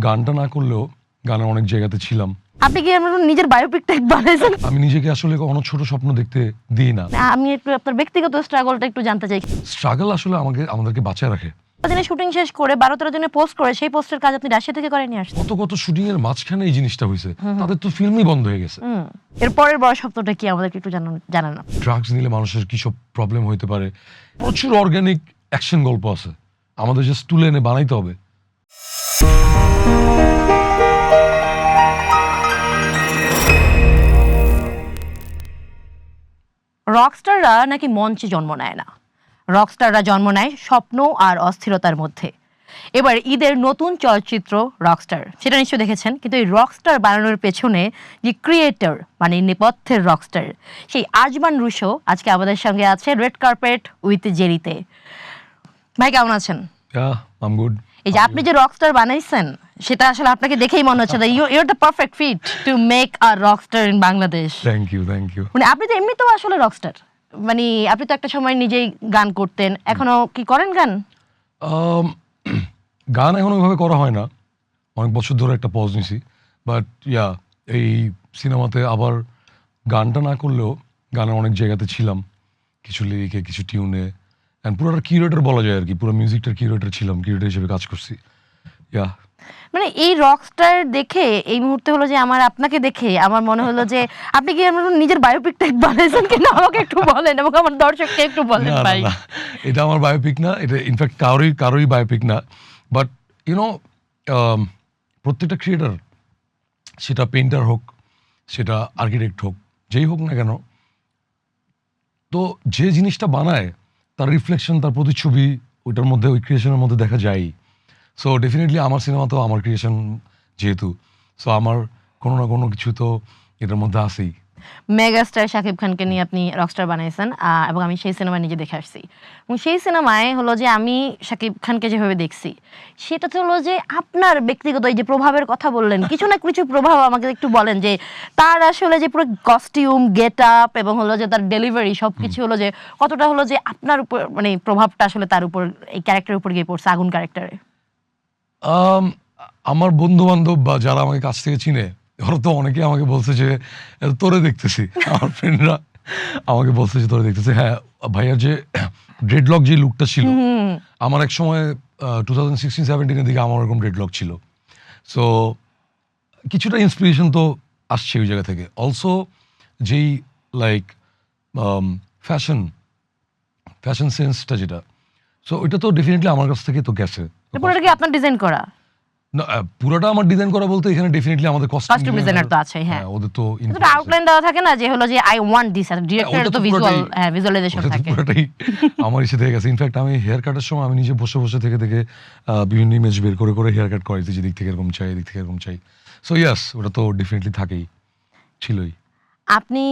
গানটা না করলেও গানের অনেক জায়গাতে ছিলাম। আপনি কি আমার নিজের বায়োপিকটা বানাইছেন? আমি নিজেকে আসলে অনেক ছোট স্বপ্ন দেখতে দিই না। আমি একটু আপনার ব্যক্তিগত স্ট্রাগলটা একটু জানতে চাই। স্ট্রাগল আসলে আমাদেরকে বাঁচায় রাখে। দিনে শুটিং শেষ করে 12-13 দিনে পোস্ট করে সেই পোস্টের কাজ আপনি রাশিয়া থেকে করে নিয়ে আসছেন। কত শুটিং এর মাঝখানে এই জিনিসটা হয়েছে, তাদের তো ফিল্মই বন্ধ হয়ে গেছে। এর পরের বড় স্বপ্নটা কি আমাদেরকে একটু জানান। ড্রাগস নিলে মানুষের কি সব প্রবলেম হইতে পারে, প্রচুর অর্গানিক অ্যাকশন গল্প আছে, আমাদের জাস্ট তুলে এনে বানাইতে হবে। রকস্টাররা নাকি মঞ্চে জন্ম নেয় না, রকস্টাররা জন্ম নেয় স্বপ্ন আর অস্থিরতার মধ্যে। এবার ঈদের নতুন চলচ্চিত্র রকস্টার, সেটা নিশ্চয়ই দেখেছেন, কিন্তু এই রকস্টার বানানোর পেছনে যে ক্রিয়েটর মানে নেপথ্যের রকস্টার, সেই আজমান রুশো আজকে আমাদের সঙ্গে আছে রেড কার্পেট উইথ জেরিতে। ভাই কেমন আছেন? আম গুড। এই যে আপনি যে রকস্টার বানাইছেন সেটা আসলে আপনাকে দেখেই মনে হচ্ছে you're the perfect fit to make a rockstar in Bangladesh. Thank you. মানে আপনি তো এমনিতেও আসলে রকস্টার, মানে আপনি তো একটা সময় নিজেই গান করতেন, এখনো কি করেন গান? গান এখন ওইভাবে করা হয় না, অনেক বছর ধরে একটা পজ নিছি, বাট এই সিনেমাতে আবার গানটা না করলেও গানের অনেক জায়গাতে ছিলাম, কিছু লিরিকে কিছু টিউনে, অ্যান্ড পুরোটা কিউরেটর বলা যায় আর কি, পুরো মিউজিকটার কিউরেটর ছিলাম, কিউরেটর হিসেবে কাজ করছি। মানে এই রকস্টার দেখে এই মুহূর্তে হলো যে আমার আপনাকে দেখে আমার মনে হলো যে আপনি কি আমার নিজের বায়োপিকটা বানাইছেন কিনা আমাকে একটু বলেন এবং আমার দর্শককে একটু বলেন ভাই। এটা আমার বায়োপিক না, এটা ইনফ্যাক্ট কারোই বায়োপিক না, বাট ইউনো প্রত্যেকটা ক্রিয়েটার, সেটা পেইন্টার হোক, সেটা আর্কিটেক্ট হোক, যেই হোক না কেন, তো যে জিনিসটা বানায় তার রিফ্লেকশন, তার প্রতিচ্ছবি ওইটার মধ্যে, ওই ক্রিয়েশনের মধ্যে দেখা যায়। সো ডেফিনেটলি আমার সিনেমা তো আমার ক্রিয়েশন যেহেতু, সো আমার কোনো না কোনো কিছু তো এটার মধ্যে আছেই। মেগাস্টার শাকিব খানকে নিয়ে আপনি রকস্টার বানাইছেন এবং আমি সেই সিনেমা নিজে দেখে আসছি, এবং সেই সিনেমায় হলো যে আমি শাকিব খানকে যেভাবে দেখছি সেটা তো হলো যে আপনার ব্যক্তিগত এই যে প্রভাবের কথা বললেন, কিছু না কিছু প্রভাব আমাকে একটু বলেন যে তার আসলে যে পুরো কস্টিউম, গেট আপ এবং হলো যে তার ডেলিভারি সবকিছু হলো যে কতটা হলো যে আপনার উপর মানে প্রভাবটা আসলে তার উপর, এই ক্যারেক্টারের উপর গিয়ে পড়ছে, আগুন ক্যারেক্টারে। আমার বন্ধু বান্ধব বা যারা আমাকে কাছ থেকে চিনে, ওরা তো অনেকে আমাকে বলছে যে তোরে দেখতেছি, আমার ফ্রেন্ডরা আমাকে বলছে যে তোরে দেখতেছি। হ্যাঁ, ভাইয়ার যে ড্রেডলক যে লুকটা ছিল, আমার এক সময় 2016-17 দিকে আমার ওরকম ড্রেডলক ছিল। সো কিছুটা ইন্সপিরেশন তো আসছে ওই জায়গা থেকে। অলসো যেই লাইক ফ্যাশন সেন্সটা যেটা, সো ওইটা তো ডেফিনেটলি আমার কাছ থেকে তো গেছে। পুরোটা কি আপনার ডিজাইন করা? না, পুরোটা আমার ডিজাইন করা বলতে এখানে ডেফিনেটলি আমাদের কস্টিউম ডিজাইনার তো আছে। হ্যাঁ, ওদের তো কিন্তু আউটলাইন দেওয়া থাকে না যে হলো যে আই ওয়ান্ট দিস, আর ডিরেক্টরের তো ভিজুয়ালাইজেশন থাকে। পুরোটাই আমার ইচ্ছে থেকে গেছে। ইনফ্যাক্ট আমি হেয়ার কাটের সময় আমি নিজে বসে থেকে বিভিন্ন ইমেজ বের করে হেয়ার কাট করাইছি, যে দিক থেকে এরকম চাই, এদিক থেকে এরকম চাই। সো ইয়াস, ওটা তো ডেফিনেটলি থাকেই, ছিলই। আপনি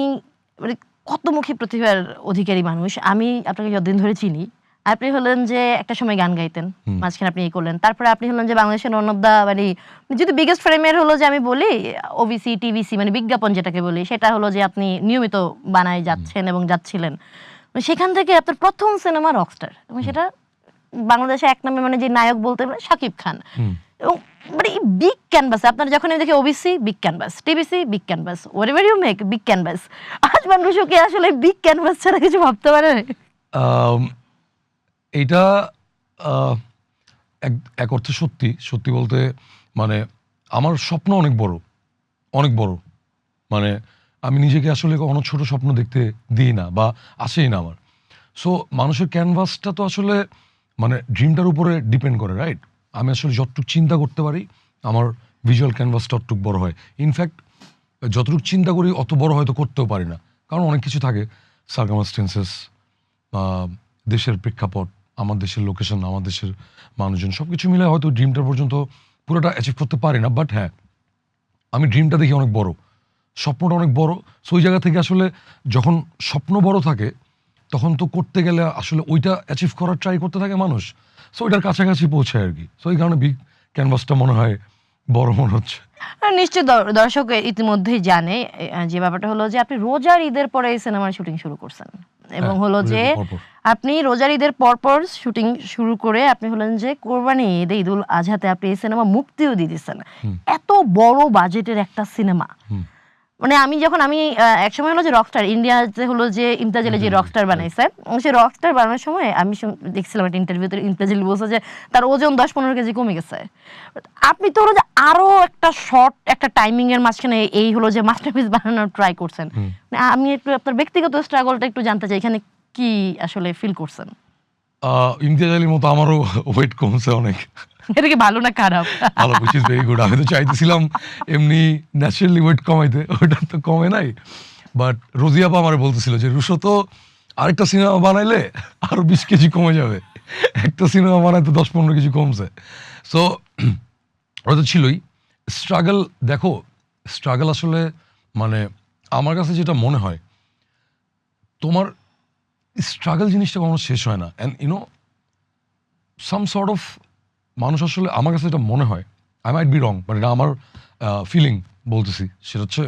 মানে কতমুখী প্রতিভার অধিকারী মানুষ। আমি আপনাকে যতদিন ধরে চিনি, আপনি হলেন যে একটা সময় গান গাইতেন, মাঝখানে আপনি এই করলেন, তারপরে আপনি হলেন যে বাংলাদেশের ওয়ান অফ দা মানে যদি বিগেস্ট ফ্রেমের হলো যে আমি বলি ওবিসি টিভিসি মানে বিজ্ঞাপন যেটাকে বলি, সেটা হলো যে আপনি নিয়মিত বানায় যাচ্ছেন এবং যাচ্ছিলেন। সেখান থেকে আপনার প্রথম সিনেমা রকস্টার, এবং সেটা বাংলাদেশে এক নামে মানে যে নায়ক বলতে শাকিব খান, এবং মানে বিগ ক্যানভাস। আপনার যখন আমি দেখি OBC big canvas, TVC big canvas, whatever you make big canvas. Azman Rusho কি আসলে বিগ ক্যানভাস ছাড়া কিছু ভাবতে পারে? এইটা এক অর্থে সত্যি বলতে, মানে আমার স্বপ্ন অনেক বড়, মানে আমি নিজেকে আসলে অনেক ছোট স্বপ্ন দেখতে দিই না বা আসেই না আমার। সো মানুষের ক্যানভাসটা তো আসলে মানে ড্রিমটার উপরে ডিপেন্ড করে, রাইট? আমি আসলে যতটুকু চিন্তা করতে পারি আমার ভিজুয়াল ক্যানভাসটা ততটুকু বড় হয়। ইনফ্যাক্ট যতটুকু চিন্তা করি অত বড় হয়তো করতেও পারি না, কারণ অনেক কিছু থাকে, সার্কামস্টেন্সেস, দেশের প্রেক্ষাপট, আমার দেশের লোকেশন, আমার দেশের মানুষজন, সব কিছু মিলে হয়তো ড্রিমটা পর্যন্ত পুরোটা অ্যাচিভ করতে পারি না। বাট হ্যাঁ, আমি ড্রিমটা দেখি অনেক বড়, স্বপ্নটা অনেক বড়। সো ওই জায়গা থেকে আসলে যখন স্বপ্ন বড় থাকে তখন তো করতে গেলে আসলে ওইটা অ্যাচিভ করার ট্রাই করতে থাকে মানুষ। সো ওইটার কাছাকাছি পৌঁছায় আর কি। সো এই কারণে বিগ ক্যানভাসটা মনে হয় বড় মনে হচ্ছে। নিশ্চয় দর্শক ইতিমধ্যেই জানে যে ব্যাপারটা হলো যে আপনি রোজার ঈদের পরে এই সিনেমার শুটিং শুরু করছেন, এবং হলো যে আপনি রোজার ঈদের পরপর শুটিং শুরু করে আপনি হলেন যে কোরবানি ঈদে ঈদুল আজহাতে আপনি এই সিনেমা মুক্তিও দিয়ে দিচ্ছেন। এত বড় বাজেটের একটা সিনেমা, মানে আমি একসময় হলো যে রকস্টার ইন্ডিয়াতে হলো যে ইমতাজ আলী যে রকস্টার বানাইছে, সেই রকস্টার বানানোর সময় আমি দেখছিলাম একটা ইন্টারভিউতে ইমতাজ আলী বলছে যে তার ওজন 10-15 কেজি কমে গেছে। আপনি তো হলো যে আরো একটা শর্ট একটা টাইমিং এর মাঝখানে এই হলো যে মাস্টারপিস বানানোর ট্রাই করছেন। আমি একটু আপনার ব্যক্তিগত স্ট্রাগলটা একটু জানতে চাই, এখানে কি আসলে ফিল করছেন? ইমতিয়াজ আলীর মতো আমারও ওয়েট কমছে অনেক। এটা কি ভালো না খারাপ? ভালো, which is very good. আমি তো চাইতেছিলাম এমনি ন্যাচারালি ওয়েট কমাইতে, ওটা তো কমে নাই। বাট রোজিয়াপা আমার বলতেছিল যে রুশো তো আরেকটা সিনেমা বানাইলে আরো 20 কেজি কমে যাবে, একটা সিনেমা বানাইতে 10-15 কেজি কমছে। সো ওটা তো ছিলই স্ট্রাগল। দেখো স্ট্রাগল আসলে মানে আমার কাছে যেটা মনে হয়, তোমার স্ট্রাগল জিনিসটা কখনো শেষ হয় না। And you know some sort of মানুষ আসলে আমার কাছে এটা মনে হয়, I might be wrong, but এটা আমার ফিলিং বলতেছি, সেটা হচ্ছে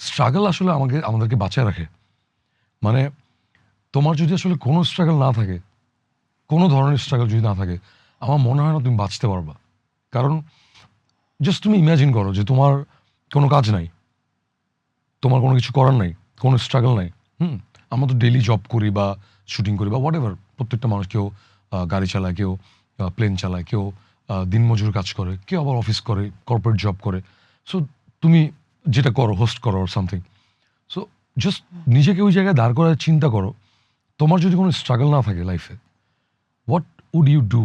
স্ট্রাগল আসলে আমাদেরকে বাঁচায় রাখে। মানে তোমার যদি আসলে কোনো স্ট্রাগল না থাকে, কোনো ধরনের স্ট্রাগল যদি না থাকে, আমার মনে হয় না তুমি বাঁচতে পারবা। কারণ জাস্ট তুমি ইমাজিন করো যে তোমার কোনো কাজ নাই, তোমার কোনো কিছু করার নাই, কোনো স্ট্রাগল নাই। আমরা তো ডেইলি জব করি বা শুটিং করি বা হোয়াট এভার, প্রত্যেকটা মানুষ কেউ গাড়ি চালায়, কেউ প্লেন চালায়, কেউ দিনমজুর কাজ করে, কেউ আবার অফিস করে, কর্পোরেট জব করে। সো তুমি যেটা করো, হোস্ট করো আর সামথিং। সো জাস্ট নিজেকে ওই জায়গায় দাঁড় করে চিন্তা করো, তোমার যদি কোনো স্ট্রাগল না থাকে লাইফে, হোয়াট উড ইউ ডু?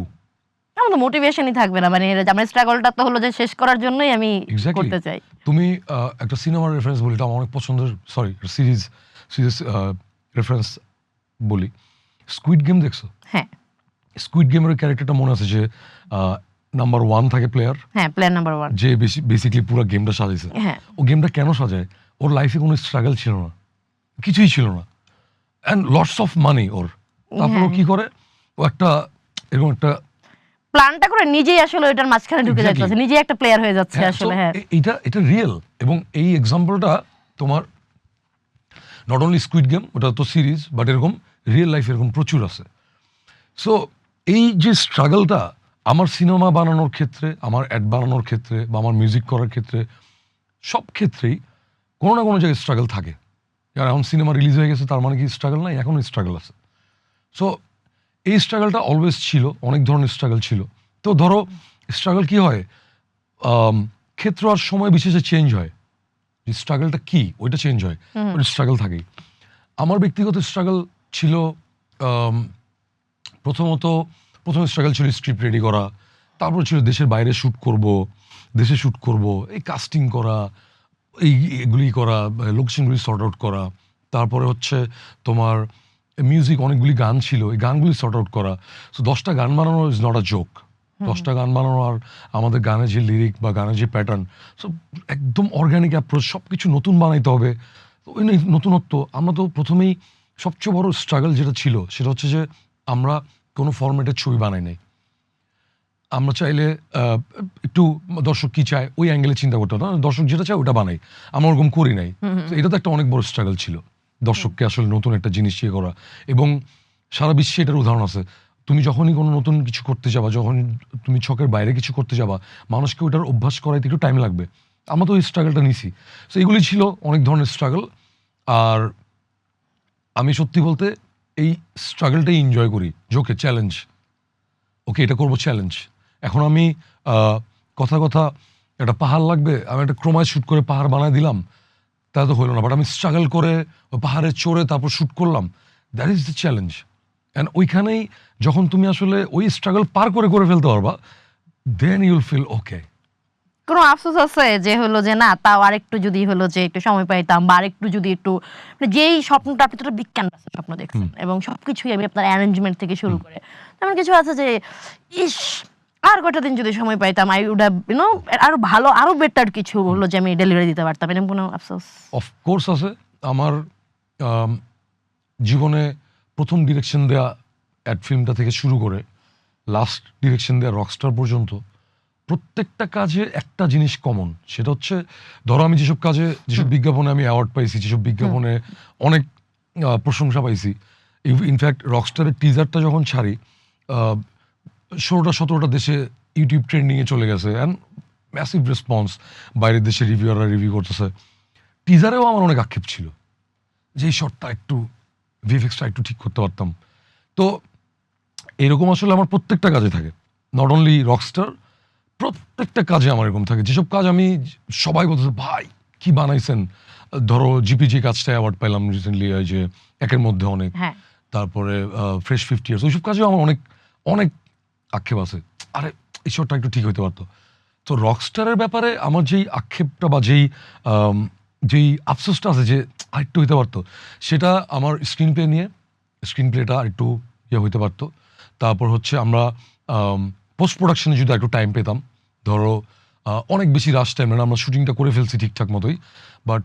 আমার তো মোটিভেশনই থাকবে না, মানে আমার স্ট্রাগলটা তো হলো যে শেষ করার জন্যই আমি করতে চাই। তুমি একটা সিনেমার রেফারেন্স বলি, এটা আমার অনেক পছন্দের, সরি সিরিজ রেফারেন্স বলি। স্কুইড গেম দেখছো? হ্যাঁ। স্কুইড গেমের ক্যারেক্টারটা মনে আছে যে নাম্বার 1 থাকে প্লেয়ার, হ্যাঁ প্লেয়ার নাম্বার 1, যে বেসিক্যালি পুরো গেমটা সাজাইছে। হ্যাঁ। ও গেমটা কেন সাজায়? ওর লাইফে কোনো স্ট্রাগল ছিল না, কিছুই ছিল না, অ্যান্ড লটস অফ মানি ওর। তারপর ও কি করে, ও একটা এরকম একটা প্ল্যানটা করে নিজেই আসলে ওটার মাঝখানে ঢুকে যাচ্ছে, নিজেই একটা প্লেয়ার হয়ে যাচ্ছে আসলে। হ্যাঁ, এটা রিয়েল। এবং এই এক্সাম্পলটা তোমার নট অনলি স্কুইড গেম, ওটা তো সিরিজ, বাট এরকম রিয়েল লাইফ এরকম প্রচুর আছে। সো এই যে স্ট্রাগলটা আমার সিনেমা বানানোর ক্ষেত্রে, আমার অ্যাড বানানোর ক্ষেত্রে, বা আমার মিউজিক করার ক্ষেত্রে, সব ক্ষেত্রেই কোনো না কোনো জায়গায় স্ট্রাগল থাকে। কারণ এখন সিনেমা রিলিজ হয়ে গেছে, তার মানে কি স্ট্রাগল নাই? এখনও স্ট্রাগল আছে। সো এই স্ট্রাগলটা অলওয়েজ ছিল, অনেক ধরনের স্ট্রাগল ছিল। তো ধরো স্ট্রাগল কি হয়, ক্ষেত্র আর সময় বিশেষে চেঞ্জ হয়, যে স্ট্রাগলটা কি ওইটা চেঞ্জ হয়, ওই স্ট্রাগল থাকেই। আমার ব্যক্তিগত স্ট্রাগল ছিল, প্রথম স্ট্রাগল ছিল স্ক্রিপ্ট রেডি করা, তারপর ছিল দেশের বাইরে শ্যুট করব, দেশে শ্যুট করব, এই কাস্টিং করা, এগুলি করা, লোকেশনগুলি সর্ট আউট করা, তারপরে হচ্ছে তোমার মিউজিক, অনেকগুলি গান ছিল, এই গানগুলি সর্ট আউট করা। সো 10টা গান বানানো ইজ নট আ জোক। 10টা গান বানানো, আর আমাদের গানের যে লিরিক বা গানের যে প্যাটার্ন, সো একদম অর্গ্যানিক অ্যাপ্রোচ, সব কিছু নতুন বানাইতে হবে। তো ওই নতুনত্ব, আমরা তো প্রথমেই সবচেয়ে বড় স্ট্রাগল যেটা ছিল সেটা হচ্ছে যে আমরা কোনো ফরম্যাটের ছবি বানাই নাই। আমরা চাইলে একটু দর্শক কি চায় ওই অ্যাঙ্গেলে চিন্তা করতে হতো, দর্শক যেটা চায় ওটা বানাই, আমরা ওরকম করি নাই। তো এটা তো একটা অনেক বড় স্ট্রাগল ছিল, দর্শককে আসলে নতুন একটা জিনিস ইয়ে করা। এবং সারা বিশ্বে এটার উদাহরণ আছে, তুমি যখনই কোনো নতুন কিছু করতে যাবা, যখন তুমি ছকের বাইরে কিছু করতে যাবা, মানুষকে ওটার অভ্যাস করাইতে একটু টাইম লাগবে। আমরা তো ওই স্ট্রাগলটা নিছি। সো এগুলি ছিল অনেক ধরনের স্ট্রাগল। আর আমি সত্যি বলতে এই স্ট্রাগলটাই এনজয় করি, ওকে চ্যালেঞ্জ, ওকে এটা করবো চ্যালেঞ্জ। এখন আমি কথা একটা পাহাড় লাগবে, আমি একটা ক্রোমায় শ্যুট করে পাহাড় বানায় দিলাম, তা তো হইলো না। বাট আমি স্ট্রাগল করে ওই পাহাড়ে চড়ে তারপর শ্যুট করলাম, that is the challenge. And ওইখানেই যখন তুমি আসলে ওই স্ট্রাগল পার করে ফেলতে পারবা, দেন ইউল ফিল ওকে। কোনো আফসোস আছে যে হলো যে না, তাও আরেকটু যদি হলো যে একটু সময় পাইতাম, বা আরেকটু যদি একটু, মানে যেই স্বপ্নটা আপনি তো বিগ ক্যানভাসে স্বপ্ন দেখছেন এবং সবকিছুই আমি আপনার অ্যারেঞ্জমেন্ট থেকে শুরু করে, তেমন কিছু আছে যে ইস আর কটা দিন যদি সময় পাইতাম, আই উড হ্যাভ ইউনো আরো ভালো, আরো বেটার কিছু হলো যে আমি ডেলিভারি দিতে পারতাম, এরকম কোনো আফসোস? অফকোর্স আছে। আমার জীবনে প্রথম ডিরেকশন দেয়া অ্যাড ফিল্মটা থেকে শুরু করে লাস্ট ডিরেকশন দেয়া রকস্টার পর্যন্ত, প্রত্যেকটা কাজে একটা জিনিস কমন, সেটা হচ্ছে ধরো আমি যেসব বিজ্ঞাপনে আমি অ্যাওয়ার্ড পাইছি, যেসব বিজ্ঞাপনে অনেক প্রশংসা পাইছি, ইনফ্যাক্ট রকস্টারের টিজারটা যখন ছাড়ি 16টা-17টা দেশে ইউটিউব ট্রেন্ডিংয়ে চলে গেছে অ্যান্ড ম্যাসিভ রেসপন্স, বাইরের দেশে রিভিউয়াররা রিভিউ করতেছে। টিজারেও আমার অনেক আক্ষেপ ছিল যে এই শটটা একটু ভিএফএক্সটা একটু ঠিক করতে পারতাম। তো এরকম আসলে আমার প্রত্যেকটা কাজে থাকে, নট অনলি রকস্টার, প্রত্যেকটা কাজে আমার এরকম থাকে। যেসব কাজ আমি সবাই বলতেছে ভাই কি বানাইছেন, ধরো জিপিজি কাজটা অ্যাওয়ার্ড পেলাম রিসেন্টলি, ওই যে একের মধ্যে অনেক, হ্যাঁ তারপরে ফ্রেশ 50 ইয়ার্স, ওইসব কাজেও আমার অনেক অনেক আক্ষেপ আছে, আরে এই শটটা একটু ঠিক হতে পারতো। তো রকস্টারের ব্যাপারে আমার যেই আক্ষেপটা বা যেই আফসোসটা আছে যে আরেকটু হইতে পারতো, সেটা আমার স্ক্রিন প্লে নিয়ে, স্ক্রিন প্লেটা একটু হইতে পারতো। তারপর হচ্ছে আমরা পোস্ট প্রোডাকশনে যদি একটু টাইম পেতাম, ধরো অনেক বেশি রাশ টাইম না, আমরা শুটিংটা করে ফেলছি ঠিকঠাক মতোই, বাট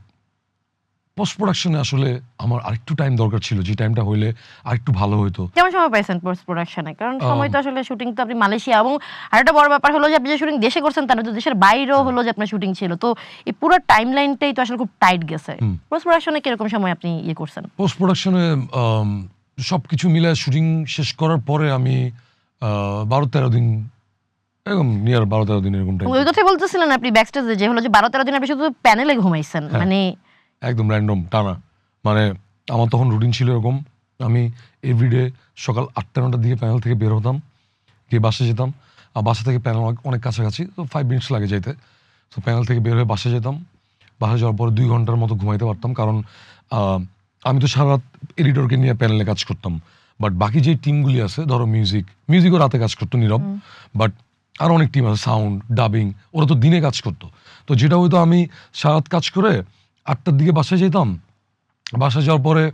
পোস্ট প্রোডাকশনে আসলে আমার আরেকটু টাইম দরকার ছিল, যে টাইমটা হইলে আরেকটু ভালো হতো। কেমন সময় পাইছেন পোস্ট প্রোডাকশনে? কারণ সময় তো আসলে শুটিং তো আপনি মালয়েশিয়া, এবং আরেকটা বড় ব্যাপার হলো যে আপনি যে শুটিং দেশে করছেন তার তো দেশের বাইরেও হলো যে আপনার শুটিং ছিল, তো এই পুরো টাইম লাইনটাই তো আসলে খুব টাইট গেছে। পোস্ট প্রোডাকশনে কিরকম সময় আপনি করছেন? পোস্ট প্রোডাকশনে সব কিছু মিলে শুটিং শেষ করার পরে আমি 12-13 দিন, এরকম নিয়ার 12-13 দিন এরকম টাইম। ওই কথাই বলতেছিলেন আপনি ব্যাকস্টেজে, যে হলো যে 12-13 দিন আপনি শুধু প্যানেলে ঘুমাইছেন, মানে একদম র্যান্ডম টানা। মানে আমার তখন রুটিন ছিল এরকম, আমি এভরিডে সকাল 8টা-9টার দিকে প্যানেল থেকে বের হতাম, গিয়ে বাসে যেতাম, আর বাসা থেকে প্যানেল অনেক কাছাকাছি, তো 5 মিনিটস লাগে যেতে। তো প্যানেল থেকে বের হয়ে বাসে যেতাম, বাসে যাওয়ার পরে 2 ঘন্টার মতো ঘুমাইতে পারতাম, কারণ আমি তো সারা রাত এডিটরকে নিয়ে প্যানেলে কাজ করতাম। বাট বাকি যে টিমগুলি আছে, ধরো মিউজিকও রাতে কাজ করতো নীরব, বাট আরও অনেক টিম আছে, সাউন্ড, ডাবিং, ওরা তো দিনে কাজ করতো। তো যেটা হয়তো আমি সারা রাত কাজ করে 8টার দিকে বাসায় যেতাম, বাসায় যাওয়ার পরে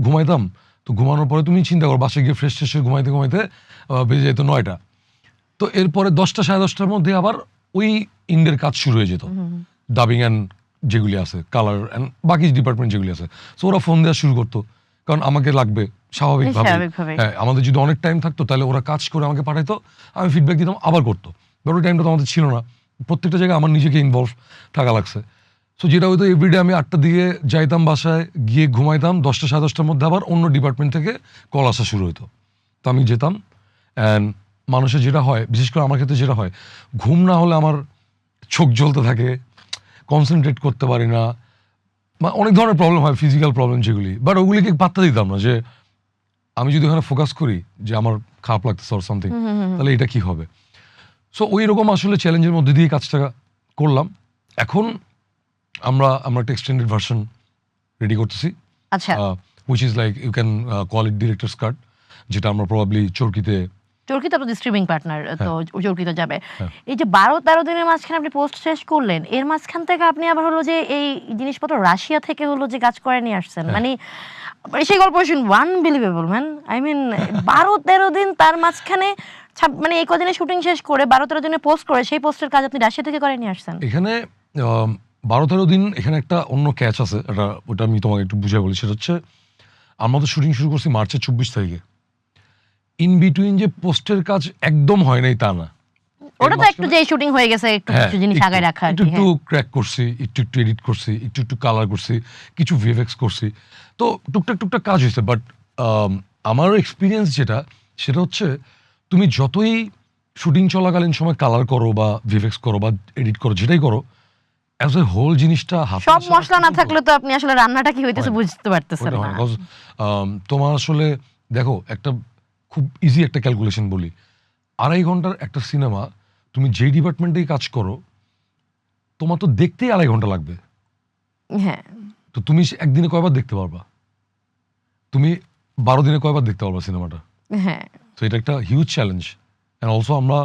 ঘুমাইতাম। তো ঘুমানোর পরে তুমি চিন্তা করো, বাসায় গিয়ে ফ্রেশ ট্রেশ ঘুমাইতে ঘুমাইতে বেজে যেত 9টা। তো এরপরে 10টা-10:30টার মধ্যে আবার ওই ইন্ডের কাজ শুরু হয়ে যেত, ডাবিং অ্যান্ড যেগুলি আছে, কালার অ্যান্ড বাকি ডিপার্টমেন্ট যেগুলি আছে। সো ওরা ফোন দেওয়া শুরু করতো, কারণ আমাকে লাগবে স্বাভাবিকভাবে। হ্যাঁ, আমাদের যদি অনেক টাইম থাকতো তাহলে ওরা কাজ করে আমাকে পাঠাইতো, আমি ফিডব্যাক দিতাম, আবার করতো। বাট ওই টাইমটা তো আমাদের ছিল না, প্রত্যেকটা জায়গায় আমার নিজেকে ইনভলভ থাকা লাগছে। সো যেটা হয়তো এভরিডে আমি 8টার দিকে যাইতাম, বাসায় গিয়ে ঘুমাইতাম, 10টা-10:30টার মধ্যে আবার অন্য ডিপার্টমেন্ট থেকে কল আসা শুরু হতো। তো আমি যেতাম, অ্যান্ড মানুষের যেটা হয়, বিশেষ করে আমার ক্ষেত্রে যেটা হয়, ঘুম না হলে আমার চোখ জ্বলতে থাকে, কনসেন্ট্রেট করতে পারি না, অনেক ধরনের প্রবলেম হয়, ফিজিক্যাল প্রবলেম যেগুলি। বাট ওগুলিকে পাত্তা দিতাম না, যে আমি যদি ওখানে ফোকাস করি যে আমার খারাপ লাগতেছে অর সামথিং, তাহলে এটা কি হবে। সো ওই রকম আসলে চ্যালেঞ্জের মধ্যে দিয়ে কাজটা করলাম। এখন আমরা একটা এক্সটেন্ডেড ভার্সন রেডি করতেছি, আচ্ছা, which is like you can call it director's cut, যেটা আমরা প্রবাবলি চরকিতে আপনাদের স্ট্রিমিং পার্টনার, তো চরকিতে যাবে। এই যে 12-13 দিনের মাঝখানে আপনি পোস্ট শেষ করলেন, এর মাঝখান থেকে আপনি আবার হলো যে এই জিনিসপত্র রাশিয়া থেকে হলো যে কাজ করে নিয়ে আসছেন, মানে সেই গল্প শুনবো, আনবিলিভেবল ম্যান। আই মিন 12-13 দিন, তার মাঝখানে মানে এই কদিনে শুটিং শেষ করে 12-13 দিনে পোস্ট করে সেই পোস্টের কাজ আপনি রাশিয়া থেকে করে নিয়ে আসছেন। এখানে 12-13 দিন, এখানে একটা অন্য ক্যাচ আছে, ওটা আমি তোমাকে একটু বুঝাই বলি। সেটা হচ্ছে, আমরা তো শুটিং শুরু করছি মার্চের 24 তারিখে। ইন বিটুইন যে পোস্টের কাজ একদম হয় নাই তা না, ওটা তো একটু যে শুটিং হয়ে গেছে, একটু কিছু জিনিস আগায় রাখা, একটু ক্র্যাক করছি, একটু এডিট করছি, একটু কালার করছি, কিছু ভিএফএক্স করছি, তো টুকটাক কাজ হয়েছে। বাট আমার এক্সপিরিয়েন্স সেটা হচ্ছে, তুমি যতই শুটিং চলাকালীন সময় কালার করো বা ভিএফএক্স করো বা এডিট করো, যেটাই করো, অ্যাজ এ হোল জিনিসটা সব মশলা না থাকলে তো আপনি আসলে রান্নাটা কি হইতেছে বুঝতে পারতেছেন না। তোমার আসলে দেখো, একটা খুব ইজি একটা ক্যালকুলেশন বলি, 2.5 ঘন্টার একটা সিনেমা তুমি যেই ডিপার্টমেন্টেই কাজ করো, তোমার তো দেখতেই 2.5 ঘন্টা লাগবে। হ্যাঁ, তো তুমি একদিনে কয়বার দেখতে পারবা? তুমি 12 দিনে কয়বার দেখতে পারবা সিনেমাটা? হ্যাঁ, তো এটা একটা হিউজ চ্যালেঞ্জ। অ্যান্ড অলসো আমরা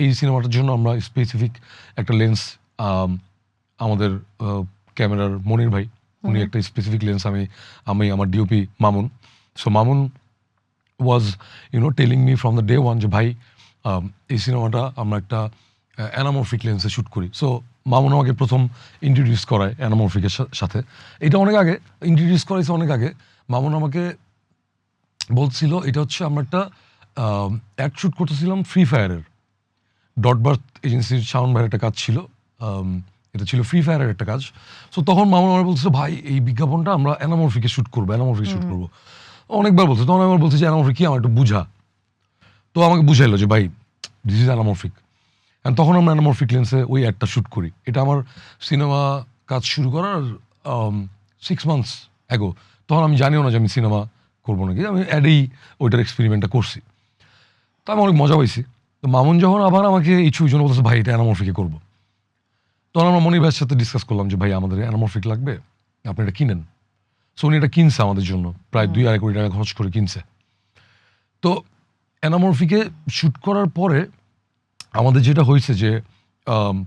এই সিনেমাটার জন্য আমরা স্পেসিফিক একটা লেন্স, আমাদের ক্যামেরার মনির ভাই, উনি একটা স্পেসিফিক লেন্স, আমি আমার DOP Mamun. So Mamun was telling me from the day one যে ভাই, এই সিনেমাটা আমরা একটা অ্যানামরফিক লেন্সে শ্যুট করি। সো মামুন আমাকে প্রথম ইন্ট্রোডিউস করায় অ্যানামরফিকের সাথে। এটা অনেক আগে ইন্ট্রোডিউস করাইছে, অনেক আগে। মামুন আমাকে বলছিল, এটা হচ্ছে আমরা একটা অ্যাড শ্যুট করতেছিলাম ফ্রি ফায়ারের, ডট বার্থ এজেন্সির শাওন ভাইয়ের একটা কাজ ছিল, এটা ছিল ফ্রি ফায়ারের একটা কাজ। সো তখন মামুন আমার বলছে ভাই এই বিজ্ঞাপনটা আমরা অ্যানামরফিকে শ্যুট করবো, অ্যানামরফিকে শ্যুট করবো। অনেকবার বলছে, তখন আমার বলছে যে অ্যানামরফিক কি, আমার একটু বুঝা। তো আমাকে বুঝাইলো যে ভাই দিস ইজ অ্যানামরফিক। অ্যান্ড তখন আমরা অ্যানামরফিক লেন্সে ওই অ্যাডটা শ্যুট করি। এটা আমার সিনেমা কাজ শুরু করার 6 months অ্যাগো। তখন আমি জানিও না যে আমি সিনেমা করবো নাকি, আমি অ্যাডেই ওইটার এক্সপেরিমেন্টটা করছি। তো আমি অনেক মজা পাইছি। তো মামুন যখন আবার আমাকে এই ছবির জন্য বলছে ভাই এটা অ্যানামরফিকে করবো, তখন আমরা মনির ভাইয়ের সাথে ডিসকাস করলাম যে ভাই আমাদের অ্যানামরফিক লাগবে, আপনি এটা কিনেন। সো উনি এটা কিনছে আমাদের জন্য, প্রায় 2-2.5 কোটি টাকা খরচ করে কিনছে। তো অ্যানামরফিকে শ্যুট করার পরে আমাদের যেটা হয়েছে যে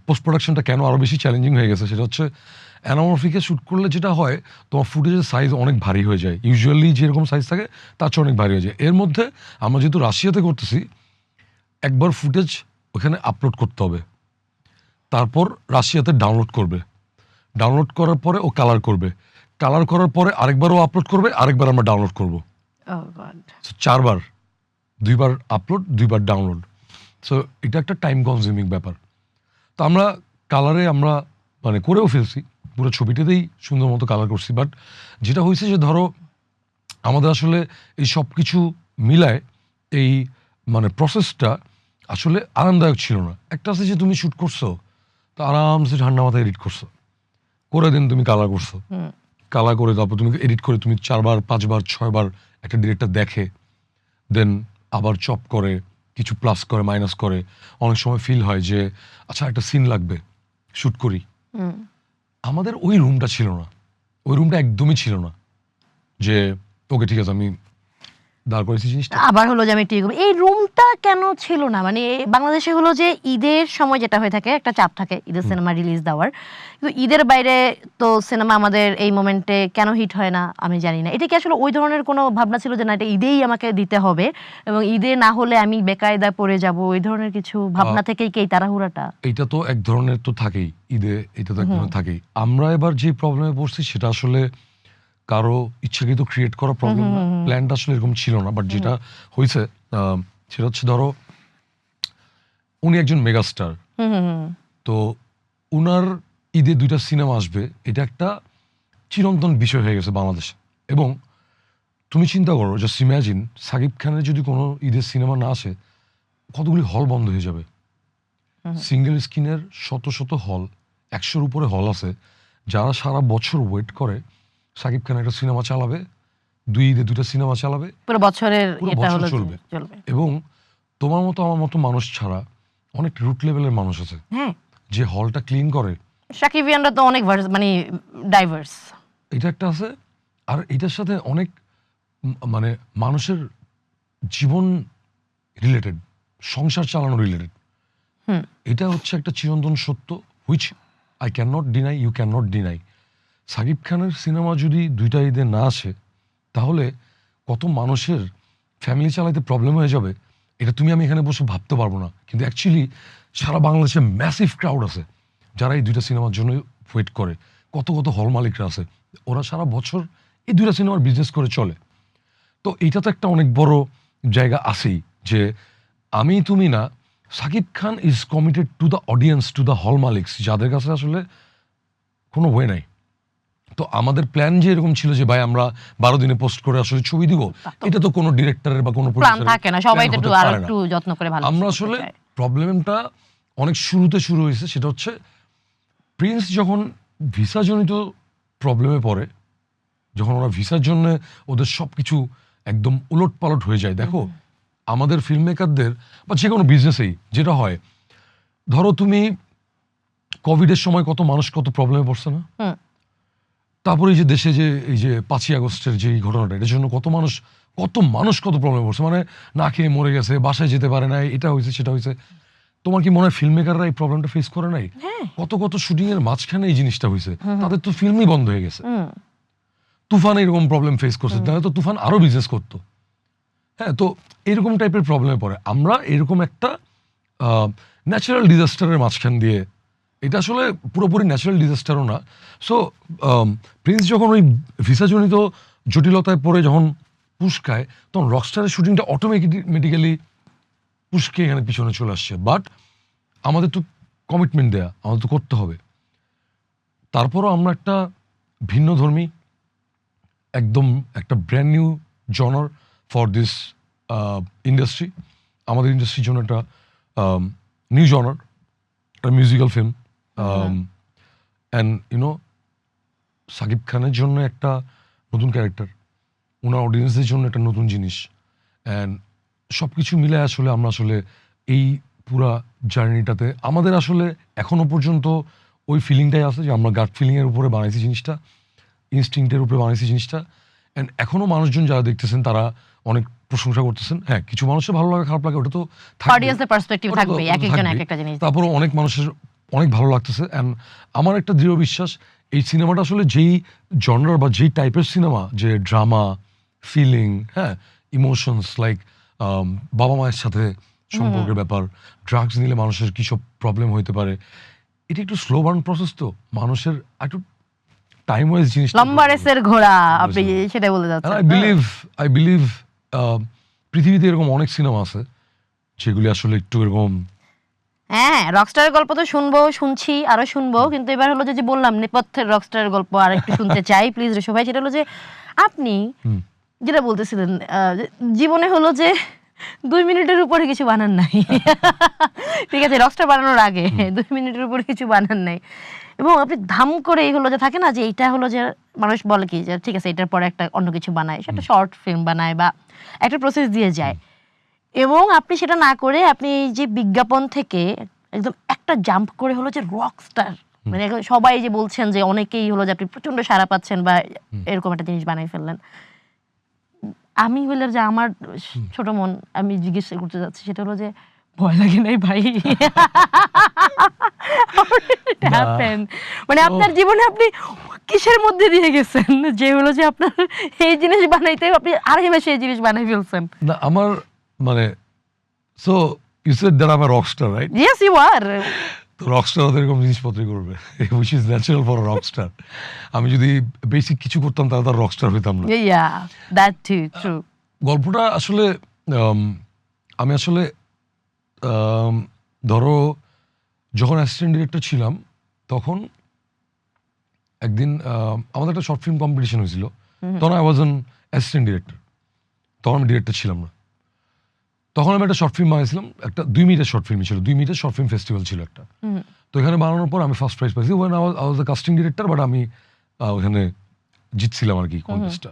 পোস্ট প্রোডাকশনটা কেন আরও বেশি চ্যালেঞ্জিং হয়ে গেছে, সেটা হচ্ছে অ্যানামরফিকে শ্যুট করলে যেটা হয় তোমার ফুটেজের সাইজ অনেক ভারী হয়ে যায়, ইউজুয়ালি যেরকম সাইজ থাকে তার চেয়ে অনেক ভারী হয়ে যায়। এর মধ্যে আমরা যেহেতু রাশিয়াতে করতেছি, একবার ফুটেজ ওখানে আপলোড করতে হবে, তারপর রাশিয়াতে ডাউনলোড করবে, ডাউনলোড করার পরে ও কালার করবে, কালার করার পরে আরেকবারও আপলোড করবে, আরেকবার আমরা ডাউনলোড করবো। Oh God. 4 বার, 2 বার আপলোড, 2 বার ডাউনলোড। সো এটা একটা টাইম কনজিউমিং ব্যাপার। তো আমরা কালারে আমরা মানে করেও ফেলছি, পুরো ছবিটাতেই সুন্দর মতো কালার করছি। বাট যেটা হয়েছে যে ধরো আমাদের আসলে এই সব কিছু মিলায় এই মানে প্রসেসটা আসলে আরামদায়ক ছিল না। একটা আছে যে তুমি শ্যুট করছো, তো আরামসে ঠান্ডা মাথায় এডিট করছো, করে দিন তুমি কালার করছো, কালার করে তারপর তুমি এডিট করে তুমি 4 বার 5 বার 6 বার একটা ডিরেক্টর দেখে, দেন আবার চপ করে, কিছু প্লাস করে মাইনাস করে, অনেক সময় ফিল হয় যে আচ্ছা একটা সিন লাগবে, শ্যুট করি। আমাদের ওই রুমটা ছিল না, ওই রুমটা একদমই ছিল না যে ওকে ঠিক আছে আমি দাঁড় করেছি জিনিসটা। আবার হলো যে আমি ঠিক এই রুমটা কেন ছিল না, মানে বাংলাদেশে হলো যে ঈদের সময় যেটা হয়ে থাকে একটা চাপ থাকে ঈদের সিনেমা রিলিজ দেওয়ার, কিন্তু ঈদের বাইরে তো সিনেমা আমাদের এই মোমেন্টে কেন হিট হয় না আমি জানি না। এটা কি আসলে ওই ধরনের কোনো ভাবনা ছিল যে না এটা ঈদেই আমাকে দিতে হবে এবং ঈদে না হলে আমি বেকায়দা পড়ে যাব, ওই ধরনের কিছু ভাবনা থেকেই কি এই তাড়াহুড়াটা? এইটা তো এক ধরনের তো থাকেই, ঈদে এটা তো এক ধরনের থাকেই। আমরা এবার যে প্রবলেমে পড়ছি সেটা আসলে কারো ইচ্ছাকৃত ক্রিয়েট করা প্রবলেম না, প্ল্যানটা আসলে এরকম ছিল না। বাট যেটা হয়েছে সেটা হচ্ছে ধরো উনি একজন মেগাস্টার, তো উনার ঈদে 2টা সিনেমা আসবে, এটা একটা চিরন্তন বিষয় হয়ে গেছে বাংলাদেশে। এবং তুমি চিন্তা করো, জাস্ট ইম্যাজিন সাকিব খানের যদি কোনো ঈদের সিনেমা না আসে, কতগুলি হল বন্ধ হয়ে যাবে। সিঙ্গেল স্ক্রিনের শত শত হল, 100-র উপরে হল আছে, যারা সারা বছর ওয়েট করে সাকিব খান একটা সিনেমা চালাবে, 2 ঈদে 2টা সিনেমা চালাবে, পুরো বছরের পুরো এটা বছর হলো চলবে। চলবে। এবং তোমার মতো আমার মতো মানুষ ছাড়া অনেক রুট লেভেলের মানুষ আছে হ্যাঁ, যে হলটা ক্লিন করে। সাকিবিয়ানরা তো অনেক মানে ডাইভার্স। এটা একটা আছে, আর এটার সাথে অনেক মানে মানুষের জীবন রিলেটেড, সংসার চালানো রিলেটেড। এটা হচ্ছে একটা চিরন্তন সত্য, which I can not deny, you can not deny. Shakib খানের সিনেমা যদি 2টা ঈদে না আসে, তাহলে কত মানুষের ফ্যামিলি চালাইতে প্রবলেম হয়ে যাবে, এটা তুমি আমি এখানে বসে ভাবতে পারবো না। কিন্তু অ্যাকচুয়ালি সারা বাংলাদেশে ম্যাসিভ ক্রাউড আছে যারা এই 2টা সিনেমার জন্য ওয়েট করে। কত কত হল মালিকরা আছে, ওরা সারা বছর এই 2টা সিনেমার বিজনেস করে চলে। তো এইটা তো একটা অনেক বড় জায়গা আছেই যে আমি তুমি না, Shakib Khan is committed to the audience, to the hall মালিকস, যাদের কাছে আসলে কোনো ওয়ে নাই। তো আমাদের প্ল্যান যে এরকম ছিল যে ভাই আমরা 12 দিনে পোস্ট করে আসলে ছবি দিব, এটা তো কোনো ডিরেক্টরের বা কোনো প্ল্যান প্রোডিউসারের থাকে না, সবাই তো প্ল্যান একটু হতে আরো পারে না। একটু যত্ন করে ভালো আমরা আসলে প্রবলেমটা অনেক শুরুতে শুরু হয়েছে, সেটা হচ্ছে প্রিন্স যখন ভিসাজনিত প্রবলেমে পড়ে, যখন ওরা ভিসার জন্য ওদের সব কিছু একদম উলট পালট হয়ে যায়। দেখো আমাদের ফিল্ম মেকারদের বা যে কোনো বিজনেসেই যেটা হয়, ধরো তুমি কোভিডের সময় কত মানুষ কত প্রবলেমে পড়ছে না, তারপরে এই যে দেশে যে এই যে 5ই আগস্টের যে এই ঘটনাটা, এটার জন্য কত মানুষ কত প্রবলেমে পড়ছে, মানে না খেয়ে মরে গেছে, বাসায় যেতে পারে না, এটা হয়েছে সেটা হয়েছে। তোমার কি মনে হয় ফিল্ম মেকাররা এই প্রবলেমটা ফেস করে নাই? কত কত শুটিং এর মাঝখানে এই জিনিসটা হয়েছে, তাদের তো ফিল্মই বন্ধ হয়ে গেছে। তুফান এরকম প্রবলেম ফেস করছে, তাহলে তো তুফান আরো বিজনেস করতো। হ্যাঁ, তো এরকম টাইপের প্রবলেমে পড়ে। আমরা এরকম একটা ন্যাচারাল ডিজাস্টারের মাঝখান দিয়ে, এটা আসলে পুরোপুরি ন্যাচারাল ডিজাস্টারও না। সো প্রিন্স যখন ওই ভিসাজনিত জটিলতায় পড়ে যখন পুস্কায়, তখন রকস্টারের শুটিংটা অটোমেটিক্যালি পুস্কে এখানে পিছনে চলে আসছে। বাট আমাদের তো কমিটমেন্ট দেয়া, আমাদের তো করতে হবে। তারপরও আমরা একটা ভিন্নধর্মী একদম একটা brand new genre for this industry, আমাদের ইন্ডাস্ট্রির জন্য একটা নিউ জনার, একটা musical film, and you know Shakib খানের জন্য একটা নতুন ক্যারেক্টার, ওনার অডিয়েন্সদের জন্য একটা নতুন জিনিস, অ্যান্ড সব কিছু মিলে আসলে আমরা আসলে এই পুরা জার্নিটাতে আমাদের আসলে এখনো পর্যন্ত ওই ফিলিংটাই আছে যে আমরা গাট ফিলিংয়ের উপরে বানাইছি জিনিসটা, ইনস্টিংক্টের উপরে বানাইছি জিনিসটা, অ্যান্ড এখনো মানুষজন যারা দেখতেছেন তারা অনেক প্রশংসা করতেছেন। হ্যাঁ, কিছু মানুষের ভালো লাগে খারাপ লাগে, ওটা তো অডিয়েন্সের পার্সপেক্টিভ থাকবে, এক একজন এক একটা জিনিস। তারপরে অনেক মানুষের অনেক ভালো লাগতেছে, অ্যান্ড আমার একটা দৃঢ় বিশ্বাস এই সিনেমাটা আসলে যেই জনরার বা যেই টাইপের সিনেমা, যে ড্রামা, ফিলিং, হ্যাঁ, ইমোশনস, লাইক বাবা মায়ের সাথে সম্পর্কের ব্যাপার, ড্রাগস নিলে মানুষের কী সব প্রবলেম হইতে পারে, এটা একটু স্লো বার্ন প্রসেস, তো মানুষের একটু টাইম ওয়াইজ জিনিস, লম্বা রেসের ঘোড়া, আপনি সেটা বলে যাচ্ছেন। আই বিলিভ পৃথিবীতে এরকম অনেক সিনেমা আছে যেগুলি আসলে একটু এরকম। হ্যাঁ, রকস্টারের গল্প তো শুনছি আরো শুনবো, কিন্তু এবার হলো যে বললাম নেপথ্যের রকস্টারের গল্প আর একটু শুনতে চাই প্লিজ রেশো ভাই। সেটা হলো যে আপনি যেটা বলতেছিলেন জীবনে হলো যে 2 মিনিটের উপরে কিছু বানান নাই, ঠিক আছে, রকস্টার বানানোর আগে 2 মিনিটের উপরে কিছু বানান নাই, এবং আপনি ধাম করে এই হলো যে থাকে না যে এইটা হলো যে মানুষ বলে কি যে ঠিক আছে এটার পরে একটা অন্য কিছু বানায়, সেটা শর্ট ফিল্ম বানায় বা একটা প্রসেস দিয়ে যায়, এবং আপনি সেটা না করে আপনি এই যে বিজ্ঞাপন থেকে একদম একটা জাম্প করে হলো যে রকস্টার, মানে সবাই যে বলছেন যে অনেকেই হলো যে আপনি প্রচন্ড সাড়া পাচ্ছেন বা এরকম একটা জিনিস বানাই ফেললেন। আমি হইলে যে আমার ছোট মন, আমি জিজ্ঞেস করতে যাচ্ছি সেটা হলো যে ভয় লাগে নাই ভাই? মানে আপনার জীবনে আপনি কিসের মধ্যে দিয়ে গেছেন যে হলো যে আপনার এই জিনিস বানাইতে আপনি আড়াই মাসে এই জিনিস বানাই ফেলছেন? না আমার মানে, so you said that I am a rockstar, right? Yes you are. তো রকস্টার এরকম জিনিসপত্রই করবে, which is natural for a rockstar. আমি যদি বেসিক কিছু করতাম তাহলে তার রকস্টার হইতাম না। ইয়া, দ্যাট টু ট্রু। গল্পটা আসলে আমি আসলে ধরো যখন অ্যাসিস্ট্যান্ট ডিরেক্টর ছিলাম তখন একদিন আমাদের একটা শর্ট ফিল্ম কম্পিটিশন হয়েছিল, তখন I was an assistant director, তখন আমি ডিরেক্টর ছিলাম না। তখন আমি একটা শর্ট ফিল্ম বানিয়েছিলাম, একটা 2 মিনিটের শর্ট ফিল্ম ছিল, 2 মিনিটের শর্ট ফিল্ম ফেস্টিভ্যাল ছিল একটা। তো এখানে বানানোর পর আমি ফার্স্ট প্রাইজ পাইছি, when I was the casting director, but আমি ওখানে জিতছিলাম আর কি কন্টেস্টটা।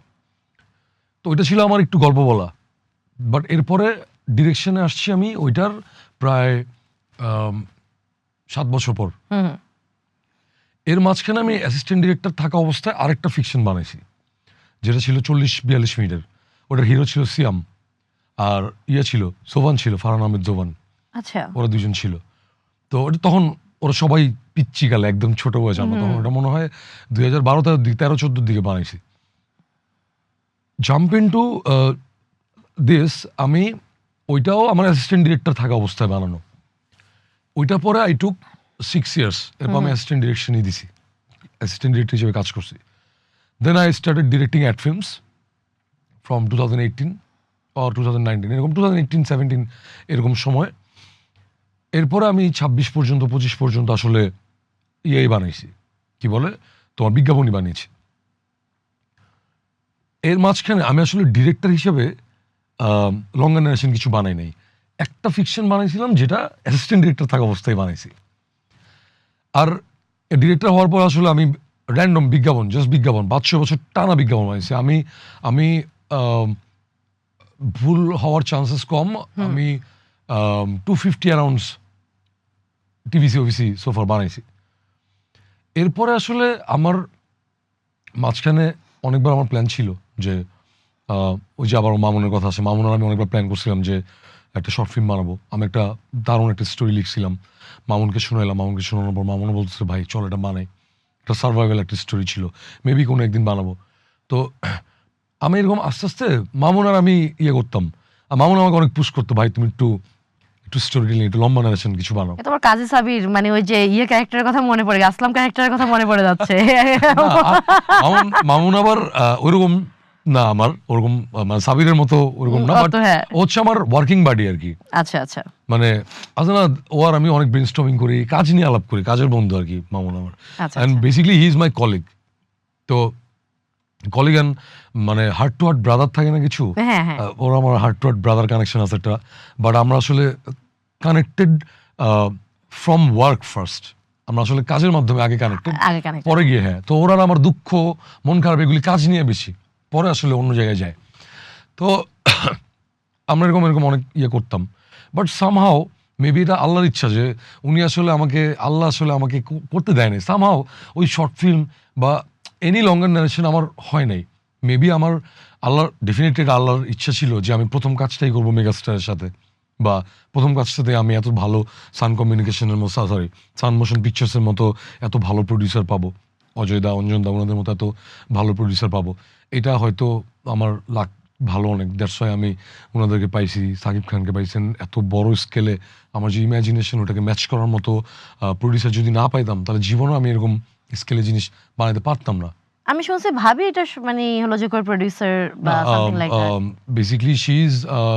তো ওইটা ছিল আমার একটু গল্প বলা, বাট এরপরে ডিরেকশনে আসছি আমি ওইটার প্রায় 7 বছর পর। এর মাঝখানে আমি অ্যাসিস্ট্যান্ট ডিরেক্টর থাকা অবস্থায় আরেকটা ফিকশন বানাইছি, যেটা ছিল 40-42 মিনিটের। ওটার হিরো ছিল সিয়াম, আর ছিল জোবান, ছিল ফারহান আহমেদ জোবান। আচ্ছা, ওরা দুজন ছিল। তো ওটা তখন ওরা সবাই পিচ্চি কালে, একদম ছোট বয়স। আমরা তখন ওটা মনে হয় 2012-13-14 দিকে বানাইছি। জাম্প ইনটু দিস, আমি ওইটাও আমার অ্যাসিস্ট্যান্ট ডিরেক্টর থাকা অবস্থায় বানানো। ওইটা পরে আই টুক 6 ইয়ার্স, এরপর আমি অ্যাসিস্ট্যান্ট ডিরেকশনই দিছি, অ্যাসিস্ট্যান্ট ডিরেক্টর হিসেবে কাজ করছি। Then I started directing ad films from 2018 or 2019, এরকম 2018-17 এরকম সময়। এরপরে আমি 26 পর্যন্ত আসলে বানাইছি, কি বলে তোমার বিজ্ঞাপনই বানিয়েছি। এর মাঝখানে আমি আসলে ডিরেক্টর হিসেবে লঙ্গা নারেশন কিছু বানাই নাই। একটা ফিকশন বানাইছিলাম যেটা অ্যাসিস্ট্যান্ট ডিরেক্টর থাকা অবস্থায় বানাইছি। আর ডিরেক্টর হওয়ার পর আসলে আমি র্যান্ডম বিজ্ঞাপন, জাস্ট বিজ্ঞাপন 500 বছর টানা বিজ্ঞাপন বানাইছি। আমি ভুল হওয়ার চান্সেস কম। আমি 250 অ্যারাউন্ডস টিভিসি ওভিসি সোফার বানাইছি। এরপরে আসলে আমার মাঝখানে অনেকবার আমার প্ল্যান ছিল যে ওই যে আবার মামুনের কথা আছে, মামুন আর আমি অনেকবার প্ল্যান করছিলাম যে একটা শর্ট ফিল্ম বানাবো। আমি একটা দারুণ একটা স্টোরি লিখছিলাম, মামুনকে শোনাইলাম। মামুনকে শোনানোর পর মামুনও বলতেছে ভাই চল এটা বানাই, একটা সার্ভাইভাল একটা স্টোরি ছিল, মেবি কোনো একদিন বানাবো। তো আমি এরকম আস্তে আস্তে মামুন আর আমি করতাম, আর মামুন আমাকে অনেক পুশ করতো, ভাই তুমি একটু স্টোরি টেলিং, একটু লম্বা নারেশন কিছু বানাও। তোমার কাজী সাবির মানে ওই যে ক্যারেক্টারের কথা মনে পড়ে, আসলাম ক্যারেক্টারের কথা মনে পড়ে যাচ্ছে। মামুন আবার ওইরকম না আমার ওরকম মানে সাবিরের মতো ওরকম না, বাট অত হ্যাঁ। ও হচ্ছে আমার ওয়ার্কিং বাডি আর কি। আচ্ছা আচ্ছা। মানে আছে না, ও আর আমি অনেক ব্রেনস্টর্মিং করি, কাজ নিয়ে আলাপ করি, কাজের বন্ধু আর কি মামুন আমার। আচ্ছা অ্যান্ড আচ্ছা। Basically he is my colleague. তো কলিগ অ্যান্ড মানে হার্ট টু হার্ট ব্রাদার থাকে না কিছু, হ্যাঁ হ্যাঁ। ওর আমার heart to heart brother connection আছে একটা। বাট আমরা আসলে কানেক্টেড ফ্রম ওয়ার্ক ফার্স্ট, আমরা আসলে কাজের মাধ্যমে আগে কানেক্টেড, আগে কানেক্ট। পরে গিয়ে হ্যাঁ। তো ওরা আর আমার দুঃখ মন খারাপ এগুলি কাজ নিয়ে বেশি, পরে আসলে অন্য জায়গায় যায়। তো আমরা এরকম এরকম অনেক ইয়ে করতাম, বাট সামহাও মেবি এটা আল্লাহর ইচ্ছা যে উনি আসলে আমাকে, আল্লাহ আসলে আমাকে করতে দেয়নি সামহাও ওই শর্ট ফিল্ম বা এনি লঙ্গার নারেশন আমার হয় নাই। মেবি আমার আল্লাহর ডেফিনেটলি আল্লাহর ইচ্ছা ছিল যে আমি প্রথম কাজটাই করবো মেগাস্টারের সাথে, বা প্রথম কাজটাতে আমি এত ভালো সান কমিউনিকেশনের মতো, সরি সান মোশন পিকচার্সের মতো এত ভালো প্রডিউসার পাবো, অজয় দা, অঞ্জন দা, ওনাদের মতো এত ভালো প্রডিউসার পাবো। এটা হয়তো আমার লাক ভালো অনেক, দ্যাটস ওয়াই আমি ওনাদেরকে পাইছি, সাকিব খানকে পাইছেন এত বড় স্কেলে। আমার যে ইমাজিনেশন ওটাকে ম্যাচ করার মতো প্রডিউসার যদি না পাইতাম তাহলে জীবনেও আমি এরকম স্কেলে জিনিস বানাতে পারতাম না। আমি শুনছি ভাবি এটা মানে হলো যে কোই প্রোডিউসার বা something like that. Basically she is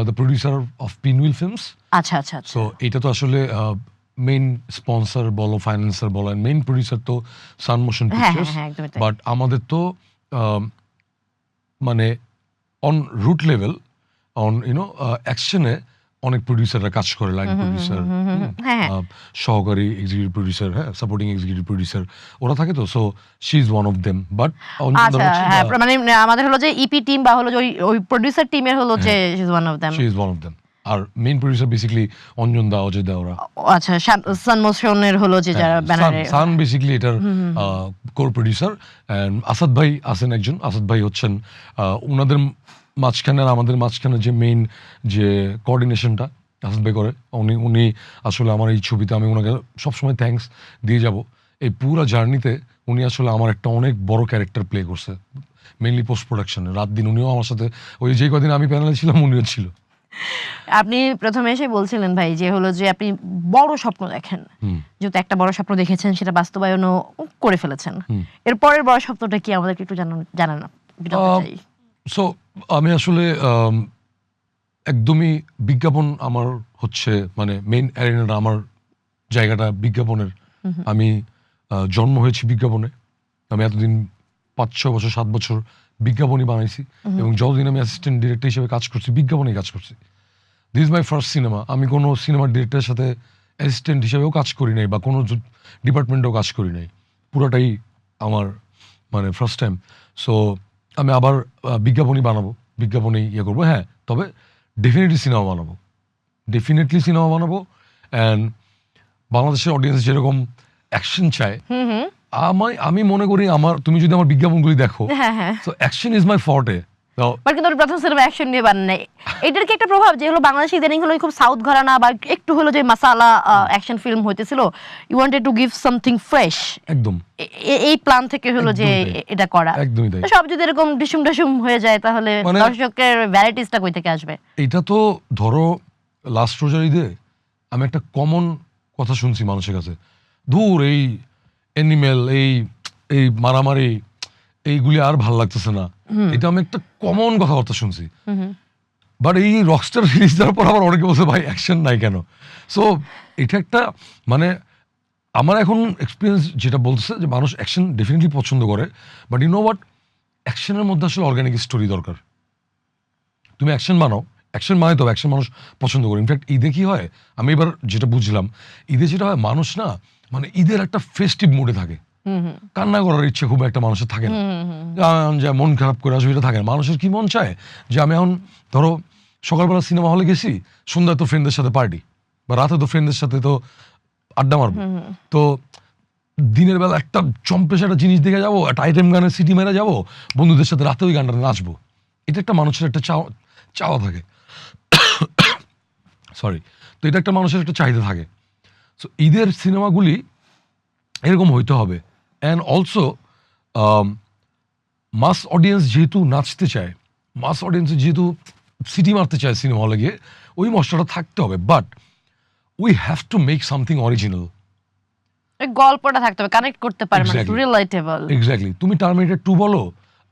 the producer of Pinwheel films. আচ্ছা আচ্ছা আচ্ছা। সো এটা তো আসলে মেইন স্পন্সর বলো, ফাইন্যান্সার বলো, মেইন প্রডিউসার তো সান মোশন হ্যাঁ হ্যাঁ পিকচার্স। হ্যাঁ একদমই তাই। বাট আমাদের তো মানে on root level, on you know অ্যাকশনে অনেক প্রডিউসাররা কাজ করে, লাইন প্রডিউসার, হ্যাঁ হ্যাঁ। সহকারী এক্সিকিউটিভ প্রডিউসার, হ্যাঁ সাপোর্টিং এক্সিকিউটিভ প্রডিউসার, ওরা থাকে তো। So she is one of them. But আচ্ছা হ্যাঁ, মানে আমাদের হলো যে ইপি টিম বা হলো যে ওই প্রোডিউসার টিমের হলো যে she is one of them. She is one of them. আর main producer basically Anjan da, Ajay da, ওরা। আচ্ছা সান মোশনের হলো যে যারা ব্যানারে। সান বেসিক্যালি এটার core producer. And Asad bhai আছেন একজন, আসাদ ভাই হচ্ছেন ওনাদের মাঝখানে আর আমাদের মাঝখানে যে মেইন যে কোঅর্ডিনেশনটা আসাদ ভাই করে। উনি আসলে আমার এই ছবিতে, আমি ওনাকে সবসময় থ্যাঙ্কস দিয়ে যাব, এই পুরো জার্নিতে উনি আসলে আমার একটা অনেক বড় ক্যারেক্টার প্লে করছে, মেইনলি পোস্ট প্রোডাকশনে। রাত দিন উনিও আমার সাথে, ওই যে কদিন আমি প্যানেলে ছিলাম উনিও ছিল। আপনি প্রথমে এসে বলছিলেন ভাই যে হলো যে আপনি বড় স্বপ্ন দেখেন, যেহেতু একটা বড় স্বপ্ন দেখেছেন সেটা বাস্তবায়নও করে ফেলেছেন। এর পরের বড় স্বপ্নটা কি আমাদেরকে একটু জানান চাই। সো আমি আসলে একদমই বিজ্ঞাপন আমার হচ্ছে মানে মেইন অ্যারেনাটা, আমার জায়গাটা বিজ্ঞাপনের। আমি জন্ম হয়েছি বিজ্ঞাপনে। আমি এতদিন 5-6 বছর 7 বছর বিজ্ঞাপনই বানাইছি, এবং যতদিন আমি অ্যাসিস্ট্যান্ট ডিরেক্টর হিসেবে কাজ করছি বিজ্ঞাপনেই কাজ করছি। This is my first cinema. আমি কোনো সিনেমার ডিরেক্টরের সাথে অ্যাসিস্ট্যান্ট হিসেবেও কাজ করি নাই, বা কোনো ডিপার্টমেন্টেও কাজ করি নাই, পুরোটাই আমার মানে ফার্স্ট টাইম। সো আমি আবার বিজ্ঞাপনই বানাবো, বিজ্ঞাপনেই ইয়ে করবো। হ্যাঁ, তবে ডেফিনেটলি সিনেমা বানাবো, ডেফিনেটলি সিনেমা বানাবো। অ্যান্ড বাংলাদেশের অডিয়েন্স যেরকম অ্যাকশন চায়, আমি মনে করি আমার, তুমি যদি আমার বিজ্ঞাপনগুলি দেখো, হ্যাঁ হ্যাঁ। So action is my forte. But কিন্তু প্রথম সিনেমা অ্যাকশন নিয়ে বানান নাই, এটার কি একটা প্রভাব যে হলো বাংলাদেশে ইদানিং হলো খুব সাউথ ঘরানা বা একটু হলো যে মাসালা অ্যাকশন ফিল্ম হইতেছিল, you wanted to give something fresh, একদম এই প্ল্যান থেকে হলো যে এটা করা। একদমই তাই। সব যদি এরকম ডিসুম ডাসুম হয়ে যায় তাহলে মানে দর্শকের ভ্যারাইটিসটা কই থেকে আসবে? এটা তো ধরো লাস্ট রোজার ঈদে আমি একটা কমন কথা শুনছি মানুষের কাছে, দূর এই অ্যানিমেল, এই মারামারি, এইগুলি আর ভাল লাগতেছে না। এটা আমি একটা কমন কথাবার্তা শুনছি। বাট এই রকস্টার রিলিজ দেওয়ার পর আবার অনেকে বলছে ভাই অ্যাকশন নাই কেন। সো এটা একটা মানে আমার এখন এক্সপিরিয়েন্স যেটা বলছে যে মানুষ অ্যাকশন ডেফিনেটলি পছন্দ করে, বাট ইউ নো হোয়াট, অ্যাকশনের মধ্যে আসলে অর্গানিক স্টোরি দরকার। তুমি অ্যাকশন বানাও, অ্যাকশন মানে তো অ্যাকশন মানুষ পছন্দ করে। ইনফ্যাক্ট ঈদে কি হয়, আমি এবার যেটা বুঝলাম, ঈদে যেটা হয়, মানুষ না মানে ঈদের একটা ফেস্টিভ মুডে থাকে, কান্না করার ইচ্ছে খুব একটা মানুষের থাকে না, যা মন খারাপ করে আসবে এটা থাকে না। মানুষের কি মন চায় যে আমি এখন ধরো সকালবেলা সিনেমা হলে গেছি, সন্ধ্যায় তো ফ্রেন্ডদের সাথে পার্টি, বা রাতে তো ফ্রেন্ডদের সাথে তো আড্ডা মারবো, তো দিনের বেলা একটা চম্পেশ একটা জিনিস দেখে যাবো, একটা আইটেম গানের সিটি মেরে যাবো, বন্ধুদের সাথে রাতে ওই গানটা নাচবো। এটা একটা মানুষের একটা চাওয়া থাকে, সরি, তো এটা একটা মানুষের একটা চাহিদা থাকে। সো ঈদের সিনেমাগুলি এরকম হইতে হবে। অ্যান্ড অলসো মাস অডিয়েন্স যেহেতু নাচতে চায়, মাস অডিয়েন্স যেহেতু সিটি মারতে চায় সিনেমা হলে গিয়ে, ওই মশলাটা থাকতে হবে। But we have to make something original. গল্পটা থাকতে হবে, কানেক্ট করতে পারে, মানে রিলেটেবল। এক্স্যাক্টলি। তুমি টার্মিনেটর 2 বলো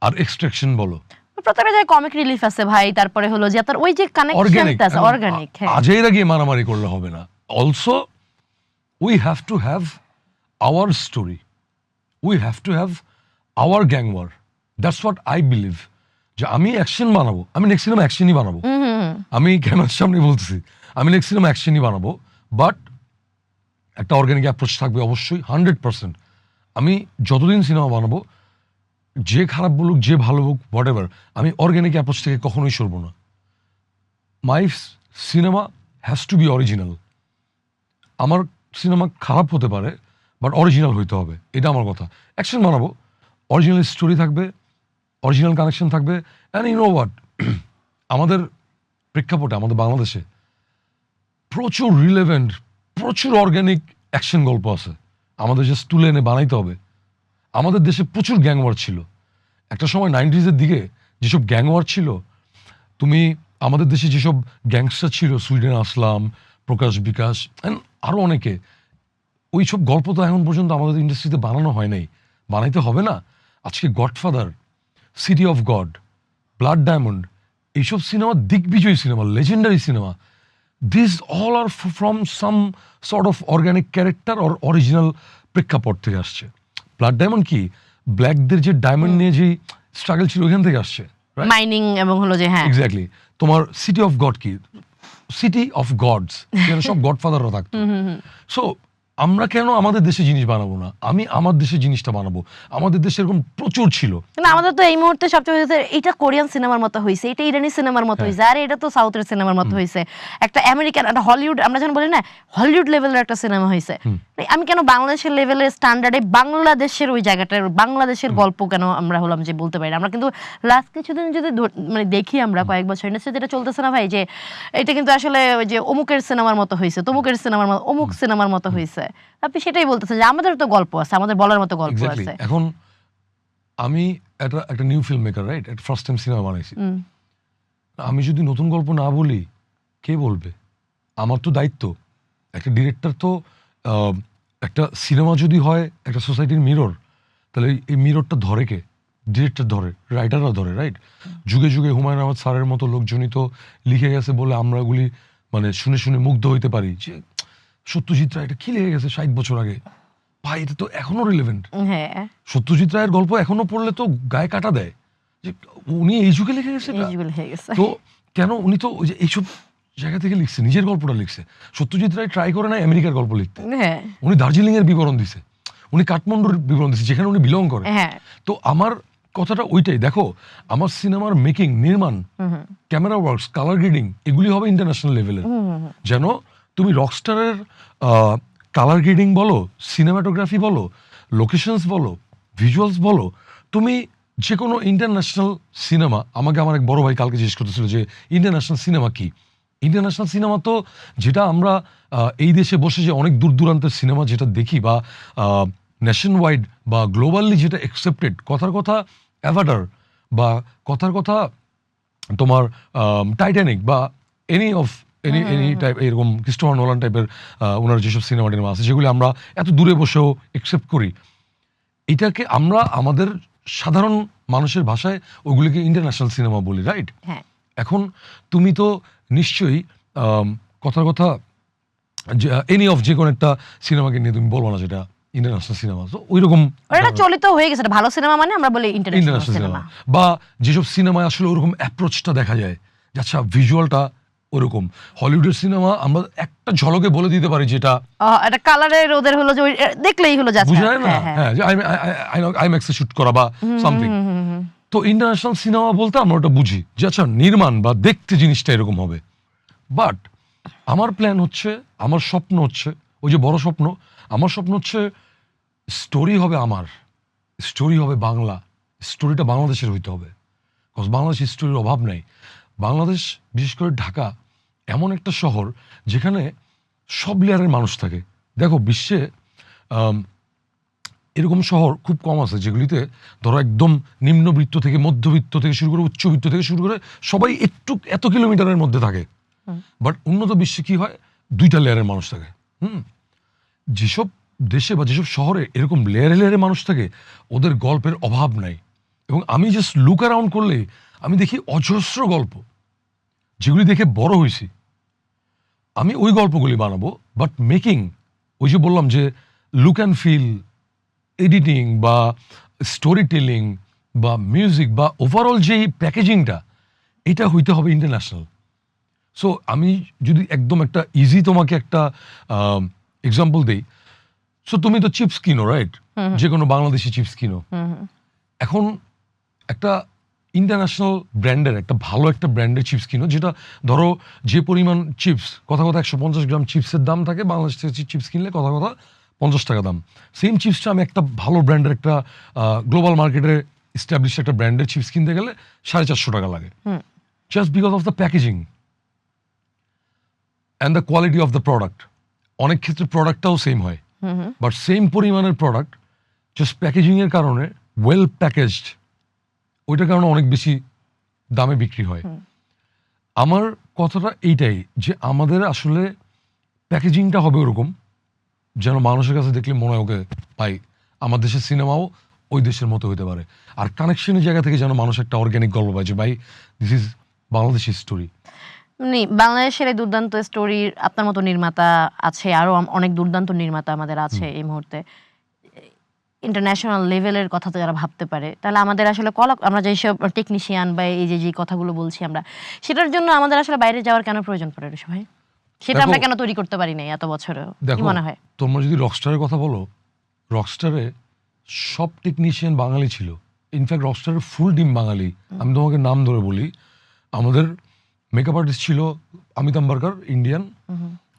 আর এক্সট্রাকশন বলো, প্রত্যেকটা জায়গায় কমিক রিলিফ আছে ভাই, তারপরে হলো যে আপনার ওই যে কানেকশনটা আছে অর্গানিক। আজেইরা গিয়ে মারামারি করলে হবে না। Also we have to have our story, we have to have our gang war. That's what I believe. যে আমি অ্যাকশন বানাবো, আমি নেক্সট সিনেমা অ্যাকশনই বানাবো, আমি ক্যামেরার সামনে বলতেছি আমি নেক্সট সিনেমা অ্যাকশনই বানাবো, বাট একটা অর্গানিক অ্যাপ্রোচ থাকবে অবশ্যই 100%। আমি যতদিন সিনেমা বানাবো, যে খারাপ বলুক যে ভালো হোক হোয়াট এভার, আমি অর্গানিক অ্যাপ্রোচ থেকে কখনোই সরবো না। My cinema has to be original. আমার সিনেমা খারাপ হতে পারে বাট অরিজিনাল হইতে হবে, এটা আমার কথা। অ্যাকশন বানাবো, অরিজিনাল স্টোরি থাকবে, অরিজিনাল কানেকশন থাকবে। অ্যান্ড ইউ নো হোয়াট, আমাদের প্রেক্ষাপটে আমাদের বাংলাদেশে প্রচুর রিলেভেন্ট, প্রচুর অর্গানিক অ্যাকশন গল্প আছে, আমাদের জাস্ট তুলে এনে বানাইতে হবে। আমাদের দেশে প্রচুর গ্যাংওয়ার ছিল একটা সময় 90s দিকে, যেসব গ্যাংওয়ার ছিল, তুমি আমাদের দেশে যেসব গ্যাংস্টার ছিল, Sweden Aslam, Prakash bKash and আরও অনেকে, ওইসব গল্প তো এখন পর্যন্ত আমাদের ইন্ডাস্ট্রিতে বানানো হয় নাই, বানাইতে হবে না। আজকে Godfather, City of God, Blood Diamond, এইসব সিনেমা দিগ্বিজয়ী cinema, legendary cinema. This all are from some sort of organic character or original প্রেক্ষাপট থেকে আসছে। ব্লাড ডায়মন্ড কি, ব্ল্যাকদের যে ডায়মন্ড নিয়ে যে স্ট্রাগল ছিল ওইখান থেকে আসছে, মাইনিং এবং হলো যে হ্যাঁ এক্স্যাক্টলি। তোমার সিটি অফ গড কি, সিটি অফ গডস, যেখানে সব গডফাদাররা থাকতো। সো আমরা কেন আমাদের দেশে জিনিস বানাবো না? আমি আমার দেশের জিনিসটা বানাবো। আমাদের দেশে এরকম প্রচুর ছিল। না, আমাদের তো এই মুহূর্তে সবচেয়ে হয়েছে এটা কোরিয়ান সিনেমার মতো হয়েছে, এটা ইরানি সিনেমার মতো হয়েছে, আর এটা তো সাউথের সিনেমার মতো হয়েছে, একটা আমেরিকান, একটা হলিউড, আমরা যখন বলি না হলিউড লেভেলের একটা সিনেমা হয়েছে। আমি কেন বাংলাদেশের লেভেলের স্ট্যান্ডার্ডে বাংলাদেশের ওই জায়গাটার বাংলাদেশের গল্প কেন আমরা হলাম যে বলতে পারি না? আমরা কিন্তু লাস্ট কিছুদিন যদি মানে দেখি, আমরা কয়েক বছর ইন্ডাস্ট্রি যেটা চলতেছে না ভাই, যে এটা কিন্তু আসলে ওই যে অমুকের সিনেমার মতো হয়েছে, তমুকের সিনেমার মতো, অমুক সিনেমার মতো হয়েছে। আপনি সেটাই বলতেছেন যে আমাদের তো গল্প আছে, আমাদের বলার মতো গল্প আছে। এখন আমি একটা নিউ ফিল্ম মেকার, রাইট, একটা ফার্স্ট টাইম সিনেমা বানাইছি। আমি যদি নতুন গল্প না বলি, কে বলবে? আমার তো দায়িত্ব। একটা ডিরেক্টর তো একটা সিনেমা যদি হয় একটা সোসাইটির মিরর, তাহলে এই মিররটা ধরে কে? ডিরেক্টর ধরে, রাইটাররা ধরে, রাইট? যুগে যুগে হুমায়ুন আহমেদ স্যারের মতো লোকজনই তো লিখে গেছে বলে আমরা ওগুলি মানে শুনে শুনে মুগ্ধ হইতে পারি যে সত্যজিৎ রায় এটা কি লিখে গেছে 60 বছর আগে, ভাই এটা তো এখনো রিলেভেন্ট। হ্যাঁ, সত্যজিৎ রায়ের গল্প এখনো পড়লে তো গায়ে কাটা দেয় যে উনি এই যুগে লিখে গেছে এটা। তো কেন উনি তো ওই যে এইসব জায়গা থেকে লিখছে, নিজের গল্পটা লিখছে। সত্যজিৎ রায় ট্রাই করে না আমেরিকার গল্প লিখতে, উনি দার্জিলিং এর বিবরণ দিছে, উনি কাঠমান্ডুর বিবরণ দিছে, যেখানে উনি বিলং করে। তো আমার কথাটা ওইটাই, দেখো আমার সিনেমার মেকিং, নির্মাণ, ক্যামেরা ওয়ার্কস, কালার গ্রেডিং, এগুলি হবে ইন্টারন্যাশনাল লেভেলের। যেন তুমি রকস্টারের কালার গ্রেডিং বলো, সিনেমাটোগ্রাফি বলো, লোকেশনস বলো, ভিজুয়ালস বলো, তুমি যে কোনো ইন্টারন্যাশনাল সিনেমা, আমাকে আমার এক বড় ভাই কালকে জিজ্ঞেস করতেছিল যে ইন্টারন্যাশনাল সিনেমা কি? ইন্টারন্যাশনাল সিনেমা তো যেটা আমরা এই দেশে বসে যে অনেক দূর দূরান্তের সিনেমা যেটা দেখি, বা ন্যাশন ওয়াইড বা গ্লোবালি যেটা অ্যাকসেপ্টেড, কথার কথা অ্যাভাটার, বা কথার কথা তোমার টাইটানিক, বা এনি টাইপ, এরকম ক্রিস্টোফার নোলান টাইপের ওনার যেসব সিনেমা টিনেমা আছে যেগুলি আমরা এত দূরে বসেও অ্যাকসেপ্ট করি, এটাকে আমরা আমাদের সাধারণ মানুষের ভাষায় ওগুলিকে ইন্টারন্যাশনাল সিনেমা বলি, রাইট? এখন তুমি তো নিশ্চয়ই কথার কথা এনি অফ যে কোনো একটা সিনেমাকে নিয়ে তুমি বলবো না যেটা ইন্টারন্যাশনাল সিনেমা। তো ওইরকম চলিত হয়ে গেছে, ভালো সিনেমা মানে আমরা বলি ইন্টারন্যাশনাল সিনেমা। বা যেসব সিনেমায় আসলে ওরকম অ্যাপ্রোচটা দেখা যায়, আচ্ছা ভিজুয়ালটা ওরকম। হলিউডের সিনেমা আমরা একটা ঝলকে বলে দিতে পারি যেটা একটা কালারের ওদের হলো যে দেখলেই হলো যাচ্ছে, বুঝা যায় না, হ্যাঁ যে আইম্যাক্সে শুট করা বা সামথিং। তো ইন্টারন্যাশনাল সিনেমা বলতে আমরা ওটা বুঝি যে আচ্ছা নির্মাণ বা দেখতে জিনিসটা এরকম হবে। বাট আমার প্ল্যান হচ্ছে, আমার স্বপ্ন হচ্ছে, ওই যে বড় স্বপ্ন, আমার স্বপ্ন হচ্ছে স্টোরি হবে আমার, স্টোরি হবে বাংলা, স্টোরিটা বাংলাদেশের হইতে হবে। বিকজ বাংলাদেশের স্টোরির অভাব নেই। বাংলাদেশ, বিশেষ করে ঢাকা এমন একটা শহর যেখানে সব লেয়ারের মানুষ থাকে। দেখো বিশ্বে এরকম শহর খুব কম আছে যেগুলিতে ধরো একদম নিম্নবিত্ত থেকে মধ্যবিত্ত থেকে শুরু করে উচ্চবিত্ত থেকে শুরু করে সবাই এত কিলোমিটারের মধ্যে থাকে। বাট উন্নত বিশ্বে কি হয়, 2টা লেয়ারের মানুষ থাকে। যেসব দেশে বা যেসব শহরে এরকম লেয়ারে লেয়ারে মানুষ থাকে, ওদের গল্পের অভাব নাই। এবং আমি জাস্ট লুক অ্যারাউন্ড করলে আমি দেখি অজস্র গল্প যেগুলি দেখে বড় হয়েছি, আমি ওই গল্পগুলি বানাবো, বাট মেকিং, ওই যে বললাম যে লুক অ্যান্ড ফিল, এডিটিং বা স্টোরি টেলিং বা মিউজিক বা ওভারঅল যেই প্যাকেজিংটা, এটা হইতে হবে ইন্টারন্যাশনাল। সো আমি যদি একদম একটা ইজি তোমাকে একটা এক্সাম্পল দিই, সো তুমি তো চিপস কিনো, রাইট? যে কোনো বাংলাদেশি চিপস কিনো। এখন একটা ইন্টারন্যাশনাল ব্র্যান্ডের, একটা ভালো একটা ব্র্যান্ডের চিপস কিনো, যেটা ধরো যে পরিমাণ চিপস, কথা 150 গ্রাম চিপসের দাম থাকে, বাংলাদেশ থেকে চিপস কিনলে কথা 50 টাকা দাম। সেম চিপসটা আমি একটা ভালো ব্র্যান্ডের, একটা গ্লোবাল মার্কেটে এস্টাবলিশ একটা ব্র্যান্ডের চিপস কিনতে গেলে 450 টাকা লাগে, just because of the packaging and the quality of the product. অনেক ক্ষেত্রে প্রোডাক্টটাও সেম হয়, বাট সেম পরিমাণের প্রোডাক্ট জাস্ট প্যাকেজিংয়ের কারণে, ওয়েল প্যাকেজড, ওইটার কারণে অনেক বেশি দামে বিক্রি হয়। আমার কথাটা এইটাই যে আমাদের আসলে প্যাকেজিংটা হবে ওরকম যেন মানুষের কাছে দেখলে মনে হয় ওকে ভাই আমার দেশের সিনেমাও ওই দেশের মতো হতে পারে, আর কানেকশনের জায়গা থেকে যেন মানুষ একটা অর্গ্যানিক গল্প পায় যে ভাই দিস ইজ বাংলাদেশি স্টোরি। মানে বাংলাদেশের এই দুর্দান্ত স্টোরির আপনার মতো নির্মাতা আছে, আরো অনেক দুর্দান্ত নির্মাতা আমাদের আছে এই মুহূর্তে। ইন্টারন্যাশনাল লেভেলের কথা তো যারা ভাবতে পারে, তাহলে আমাদের আসলে আমরা যেসব টেকনিশিয়ান বা এই যে কথাগুলো বলছি আমরা, সেটার জন্য আমাদের আসলে বাইরে যাওয়ার কেন প্রয়োজন পড়ে ঋষভ ভাই? সেটা আমরা কেন তৈরি করতে পারি নাই এত বছরেও, কি মনে হয়? তোমরা যদি রকস্টারের কথা বলো, রকস্টারে সব টেকনিশিয়ান বাঙালি ছিল, ইনফ্যাক্ট রকস্টারের ফুল টিম বাঙালি। আমি তোমাকে নাম ধরে বলি, আমাদের মেকআপ আর্টিস্ট ছিল অমিত আম্বারকার, ইন্ডিয়ান।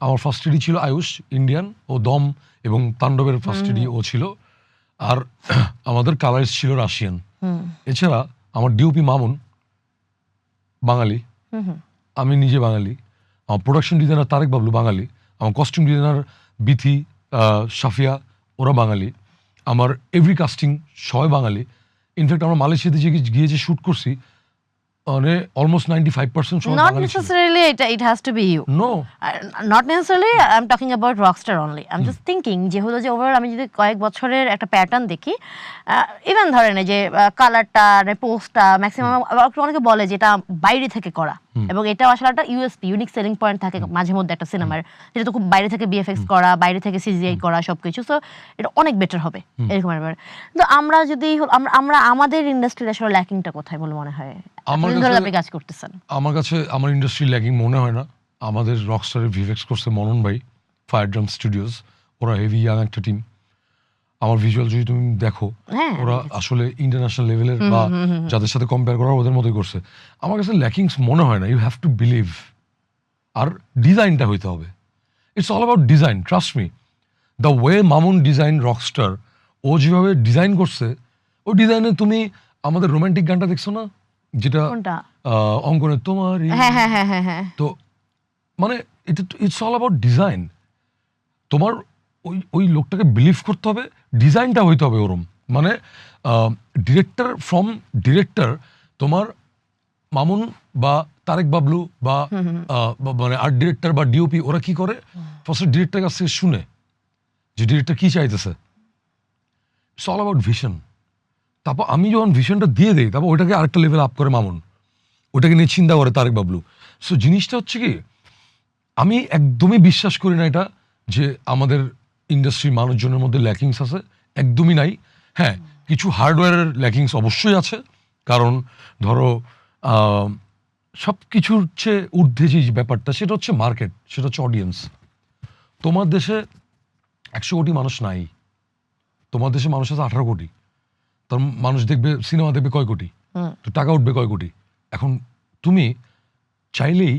আমার ফার্স্ট এডি ছিল আয়ুষ, ইন্ডিয়ান, ও দম এবং তাণ্ডবের ফার্স্ট এডি ও ছিল। আর আমাদের কালারিস্ট ছিল রাশিয়ান। এছাড়া আমার ডিওপি মামুন বাঙালি, আমি নিজে বাঙালি। আমার প্রোডাকশন ডিজাইনার তারেক বাবলু বাঙালি। আমার কস্টিউম ডিজাইনার বিথি, সাফিয়া, ওরা বাঙালি। আমার এভরি কাস্টিং সবাই বাঙালি। ইনফ্যাক্ট আমরা মালয়েশিয়াতে গিয়ে যে শ্যুট করছি, মানে অলমোস্ট 95% সবাই Not বাঙালি ছিল। necessarily it has to be you. No. Not necessarily I'm talking about Rockstar only. I'm just thinking যে হলো যে ওভারঅল আমি যদি কয়েক বছরের একটা প্যাটার্ন দেখি, ইভেন ধরেন যে কালারটা, পোস্টটা ম্যাক্সিমাম অনেকে বলে যে এটা বাইরে থেকে করা, এবং এটা আসলে একটা ইউএসপি, ইউনিক সেলিং পয়েন্ট থাকে মাঝে মধ্যে একটা সিনেমার, যেটা তো খুব বাইরে থেকে বিএফএক্স করা, বাইরে থেকে সিজিআই করা, সবকিছু। সো এটা অনেক বেটার হবে এরকম ব্যাপার। কিন্তু আমরা যদি আমরা আমাদের ইন্ডাস্ট্রির আসলে ল্যাকিংটা কোথায় বলে মনে হয়? আপনি কাজ করতেছেন, আমার কাছে আমার ইন্ডাস্ট্রি ল্যাকিং মনে হয় না। আমাদের রকস্টারের ভিএফএক্স করছে মনন ভাই, ফায়ার ড্রাম স্টুডিওস, ওরা হেভি ইয়াং একটা টিম। আমার ভিজুয়াল যদি তুমি দেখো, ওরা আসলে ইন্টারন্যাশনাল লেভেলের বা যাদের সাথে কম্পেয়ার করা ওদের মতোই করছে। আমার কাছে ল্যাকিংস মনে হয় না। ইউ হ্যাভ টু বিলিভ, আর ডিজাইনটা হইতে হবে। It's all about design, trust me. The way Mamun design rockstar, ও যেভাবে ডিজাইন করছে, ওই ডিজাইনে তুমি আমাদের রোমান্টিক গানটা দেখছো না, যেটা অঙ্কনের তোমার, তো মানে ইটস অল অ্যাবাউট ডিজাইন। তোমার ওই লোকটাকে বিলিভ করতে হবে, ডিজাইনটা হইতে হবে ওরম। মানে ডিরেক্টর ফ্রম ডিরেক্টর, তোমার মামুন বা তারেক বাবলু বা মানে আর্ট ডিরেক্টর বা ডিওপি, ওরা কি করে, ফার্স্ট ডিরেক্টরের কাছ থেকে শুনে যে ডিরেক্টর কি চাইতেছে। It's all about vision. তারপর আমি যখন ভিশনটা দিয়ে দিই, তারপর ওইটাকে আরেকটা লেভেল আপ করে মামুন, ওটাকে নিয়ে চিন্তা করে তারেক বাবলু। সো জিনিসটা হচ্ছে কি, আমি একদমই বিশ্বাস করি না এটা যে আমাদের ইন্ডাস্ট্রির মানুষজনের মধ্যে ল্যাকিংস আছে, একদমই নাই। হ্যাঁ, কিছু হার্ডওয়্যারের ল্যাকিংস অবশ্যই আছে, কারণ ধরো সব কিছুর চেয়ে ঊর্ধ্বে যে ব্যাপারটা, সেটা হচ্ছে মার্কেট, সেটা হচ্ছে অডিয়েন্স। তোমার দেশে 100 কোটি মানুষ নাই, তোমার দেশে মানুষ আছে 18 কোটি। তার মানুষ দেখবে, সিনেমা দেখবে কয় কোটি, তো টাকা উঠবে কয় কোটি। এখন তুমি চাইলেই,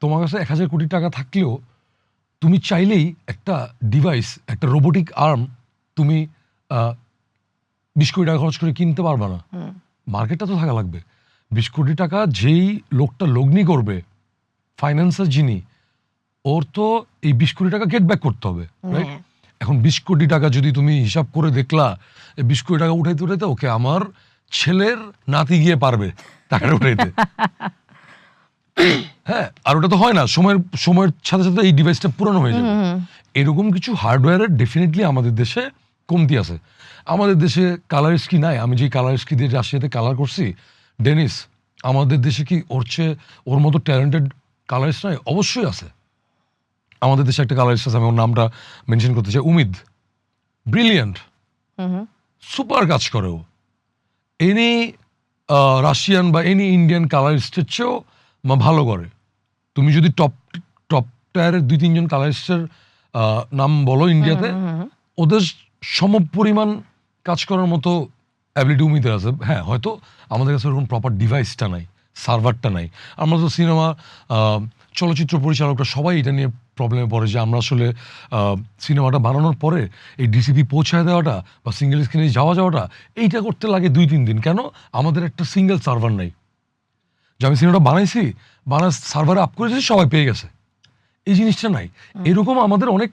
তোমার কাছে 1000 কোটি টাকা থাকলেও তুমি চাইলেই একটা ডিভাইস, একটা রোবোটিক আর্ম তুমি 20 কোটি টাকা খরচ করে কিনতে পারবে না। মার্কেটটা তো থাকা লাগবে। 20 কোটি টাকা যেই লোকটা লগ্নি করবে, ফাইন্যান্সার যিনি, ওর তো এই 20 কোটি টাকা গেট ব্যাক করতে হবে, রাইট? এখন 20 কোটি টাকা যদি তুমি হিসাব করে দেখলা, 20 কোটি টাকা উঠাইতে উঠাইতে ওকে আমার ছেলের নাতি গিয়ে পারবে টাকাটা উঠাইতে। হ্যাঁ, আর ওটা তো হয় না, সময়ের সাথে সাথে এই ডিভাইসটা পুরানো হয়ে যাবে। এরকম কিছু হার্ডওয়্যারের ডেফিনেটলি আমাদের দেশে কমতি আছে। আমাদের দেশে কালারিস্ট কি নাই? আমি যে কালারিস্ট কি দিয়ে রাশিয়াতে কালার করছি, ডেনিস, আমাদের দেশে কি ওর মতো ট্যালেন্টেড কালারিস্ট নাই? অবশ্যই আছে। আমাদের দেশে একটা কালারিস্ট আছে, আমি ওর নামটা মেনশন করতে চাই, উমিদ। ব্রিলিয়ান্ট, সুপার কাজ করে ও। এনি রাশিয়ান বা এনি ইন্ডিয়ান কালারিস্টের চেয়েও ভালো করে। তুমি যদি টপ টায়ারের 2-3 জন কালারিস্টের নাম বলো ইন্ডিয়াতে, ওদের সমপরিমাণ কাজ করার মতো অ্যাবিলিটি উমিদের আছে। হ্যাঁ, হয়তো আমাদের কাছে ওরকম প্রপার ডিভাইসটা নাই, সার্ভারটা নাই। আমরা তো সিনেমা চলচ্চিত্র পরিচালকরা সবাই এটা নিয়ে প্রবলেমে পড়ে যে আমরা আসলে সিনেমাটা বানানোর পরে এই ডিসিপি পৌঁছায় দেওয়াটা বা সিঙ্গেল স্ক্রিনে যাওয়াটা এইটা করতে লাগে 2-3 দিন। কেন? আমাদের একটা সিঙ্গেল সার্ভার নাই। যে আমি সিনেমাটা বানাইছি, সার্ভারে আপ করেছি, সবাই পেয়ে গেছে, এই জিনিসটা নাই। এরকম আমাদের অনেক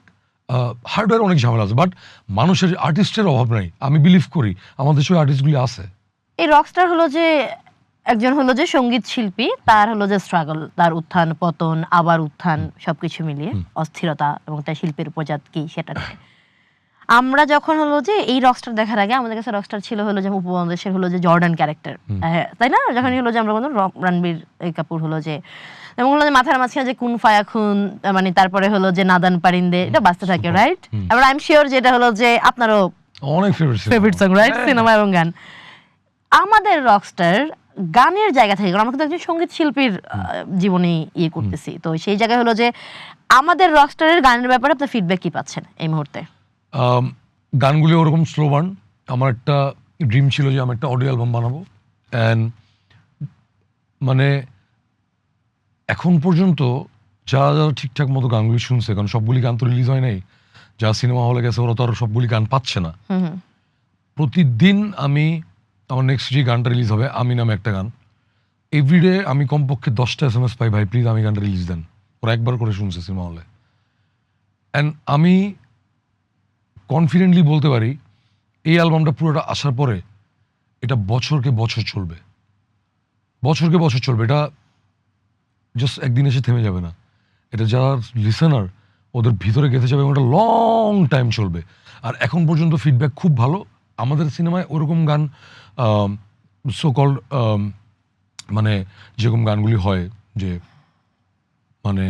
হার্ডওয়্যার অনেক ঝামেলা আছে, বাট মানুষের আর্টিস্টের অভাব নাই। আমি বিলিভ করি আমাদের সেই আর্টিস্টগুলি আছে। এই রকস্টার হলো যে একজন হলো যে সঙ্গীত শিল্পী, তার হলো যে স্ট্রাগল, তার উত্থান পতন, আবার উত্থান, সবকিছু মিলিয়ে অস্থিরতা এবং তার শিল্পের উপজাত কি সেটা নিয়ে আমরা যখন হলো যে এই রকস্টার দেখার আগে আমাদের কাছে রকস্টার ছিল হলো যে উপমহাদেশের হলো যে জর্ডান ক্যারেক্টার, তাই না? যখন হলো যে আমরা বললাম রণবীর কাপুর হলো যে, এবং হলো যে মাথার মাঝখানে যে কুন ফায়া খুন, মানে তারপরে হলো যে নাদান পারিন্দে, এটা বাঁচতে থাকে, রাইট? এবার আই এম শিওর যেটা হলো যে আপনারও অনেক ফেভারিট সং, রাইট? সিনেমা এবং গান। আমাদের রকস্টার গানের জায়গা থেকে, আমরা কিন্তু একজন সঙ্গীত শিল্পীর জীবনে ইয়ে করতেছি, তো সেই জায়গায় হলো যে আমাদের রকস্টারের গানের ব্যাপারে আপনার ফিডব্যাক কি পাচ্ছেন এই মুহূর্তে? গানগুলি ওরকম স্লো বার্ন। আমার একটা ড্রিম ছিল যে আমি একটা অডিও অ্যালবাম বানাবো, অ্যান্ড মানে এখন পর্যন্ত যারা ঠিকঠাক মতো গানগুলি শুনছে, কারণ সবগুলি গান তো রিলিজ হয় নাই, যারা সিনেমা হলে গেছে ওরা তো আর সবগুলি গান পাচ্ছে না। প্রতিদিন আমি আমার নেক্সট যে গানটা রিলিজ হবে, আমি নামে একটা গান, এভরিডে আমি কমপক্ষে 10টা SMS পাই, ভাই প্লিজ আমি গানটা রিলিজ দেন। ওরা একবার করে শুনছে সিনেমা হলে। অ্যান্ড আমি কনফিডেন্টলি বলতে পারি এই অ্যালবামটা পুরোটা আসার পরে এটা বছরকে বছর চলবে, বছরকে বছর চলবে। এটা জাস্ট একদিন এসে থেমে যাবে না। এটা যারা লিসেনার ওদের ভিতরে গেঁথে যাবে এবং এটা লং টাইম চলবে। আর এখন পর্যন্ত ফিডব্যাক খুব ভালো। আমাদের সিনেমায় ওরকম গান সো কল্ড মানে যেরকম গানগুলি হয় যে মানে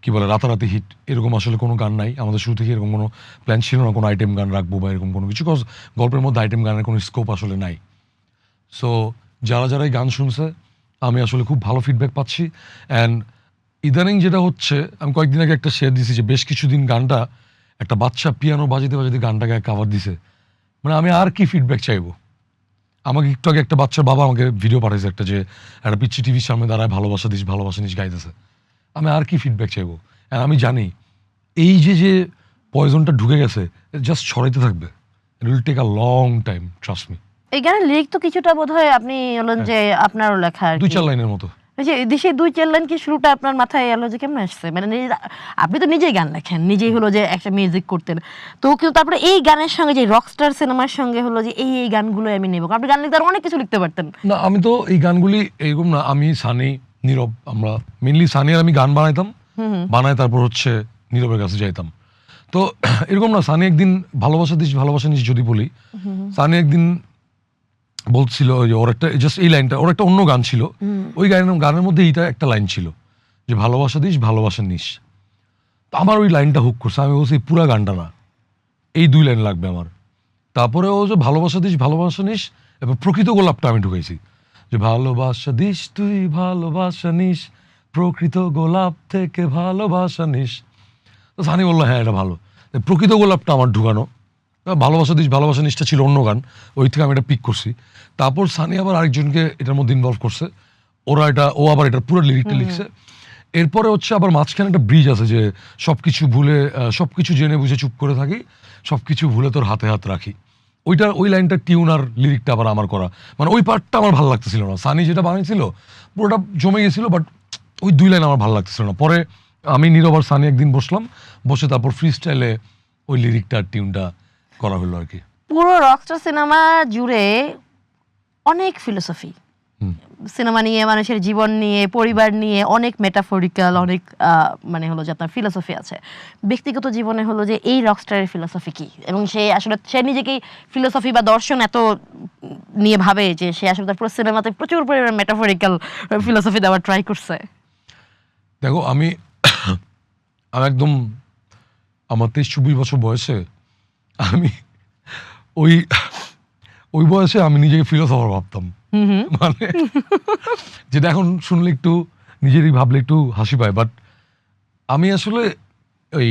কি বলে রাতারাতি হিট, এরকম আসলে কোনো গান নাই। আমাদের শুরু থেকে এরকম কোনো প্ল্যান ছিল না কোনো আইটেম গান রাখবো বা এরকম কোনো কিছু, কজ গল্পের মধ্যে আইটেম গানের কোনো স্কোপ আসলে নাই। সো যারা এই গান শুনছে আমি আসলে খুব ভালো ফিডব্যাক পাচ্ছি। অ্যান্ড ইদানিং যেটা হচ্ছে, আমি কয়েকদিন আগে একটা শেয়ার দিছি যে বেশ কিছুদিন গানটা একটা বাচ্চা পিয়ানো বাজাতে বাজাতে গানটাকে কাভার দিছে। মানে আমি আর কি ফিডব্যাক চাইবো? আমাকে একটু আগে একটা বাচ্চার বাবা আমাকে ভিডিও পাঠাইছে একটা, যে একটা পিচ্ছি টিভির সামনে দাঁড়ায় ভালোবাসা দিস গাইতেছে। আমি আর কি ফিডব্যাক চাইবো? আমি জানি এই যে পয়জনটা ঢুকে গেছে, জাস্ট ছড়াইতে থাকবে। It will take a long time, trust me. এই গানের লিরিক তো কিছুটা বোধহয় আপনি বলেন যে আপনারও লেখা, 2-4 লাইনের মতো। দেশে 2-4 লাইন কি শুরুটা আপনার মাথায় এলো যে কেমন আসছে? মানে আপনি তো নিজেই গান লেখেন, নিজেই হলো যে একটা মিউজিক করতেন, তো কিন্তু তারপরে এই গানের সঙ্গে যে রকস্টার সিনেমার সঙ্গে হলো যে এই গানগুলো আমি নেবো, আপনি গান লিখতে অনেক কিছু লিখতে পারতেন না। আমি তো এই গানগুলি এরকম না, আমি সানি নীরব, আমরা মেনলি সানি আর আমি গান বানাইতাম, বানাই তারপর হচ্ছে নীরবের কাছে যাইতাম। তো এরকম না, সানি একদিন ভালোবাসা নিস যদি বলি, সানি একদিন বলছিল যে ওর একটা জাস্ট এই লাইনটা, ওর একটা অন্য গান ছিল, ওই গানের মধ্যে এইটা একটা লাইন ছিল যে ভালোবাসা নিস। তো আমার ওই লাইনটা হুক করছে। আমি বলছি পুরা গানটা না, এই 2 লাইন লাগবে আমার। তারপরে ও যে ভালোবাসা নিস, এবার প্রকৃত গোলাপটা আমি ঢুকাইছি, যে ভালোবাসা দিস তুই ভালোবাসা নিস, প্রকৃত গোলাপ থেকে ভালোবাসা নিস। তো সানি বললো হ্যাঁ এটা ভালো। প্রকৃত গোলাপটা আমার ঢুকানো, ভালোবাসা নিসটা ছিল অন্য গান, ওই থেকে আমি এটা পিক করছি। তারপর সানি আবার আরেকজনকে এটার মধ্যে ইনভলভ করছে, ও আবার এটার পুরো লিরিকটা লিখছে। এরপরে হচ্ছে আবার মাঝখানে একটা ব্রিজ আছে যে সবকিছু ভুলে সবকিছু জেনে বুঝে চুপ করে থাকি, সবকিছু ভুলে তোর হাতে হাত রাখি। ওই লাইনটা টিউন আর লিরিকটা আবার আমার করা, মানে ওই পার্টটা আমার ভালো লাগতেছিল না। সানি যেটা বানিয়েছিল পুরোটা জমে গেছিল, বাট ওই 2 লাইন আমার ভালো লাগতেছিল না। পরে আমি নীরব আর সানি একদিন বসে তারপর ফ্রি স্টাইলে ওই লিরিকটা আর টিউনটা করা হলো আর কি। পুরো রকস্টার সিনেমা জুড়ে অনেক ফিলোসফি, সিনেমা নিয়ে, মানুষের জীবন নিয়ে, পরিবার নিয়ে অনেক মেটাফরিক্যাল, অনেক মানে হলো যে আপনার ফিলোসফি আছে। ব্যক্তিগত জীবনে হলো যে এই রকস্টারের ফিলোসফি কি, এবং সে আসলে সে নিজেকেই ফিলোসফি বা দর্শন এত নিয়ে ভাবে যে সে আসলে তার পুরো সিনেমাতে প্রচুর পরিমাণে মেটাফরিক্যাল ফিলোসফি দেওয়ার ট্রাই করছে? দেখো আমি একদম আমার 23-24 বছর বয়সে আমি ওই বয়সে আমি নিজেকে ফিলোসফার ভাবতাম, মানে যেটা এখন শুনলে একটু নিজেরই ভাবলে একটু হাসি পায়। বাট আমি আসলে ওই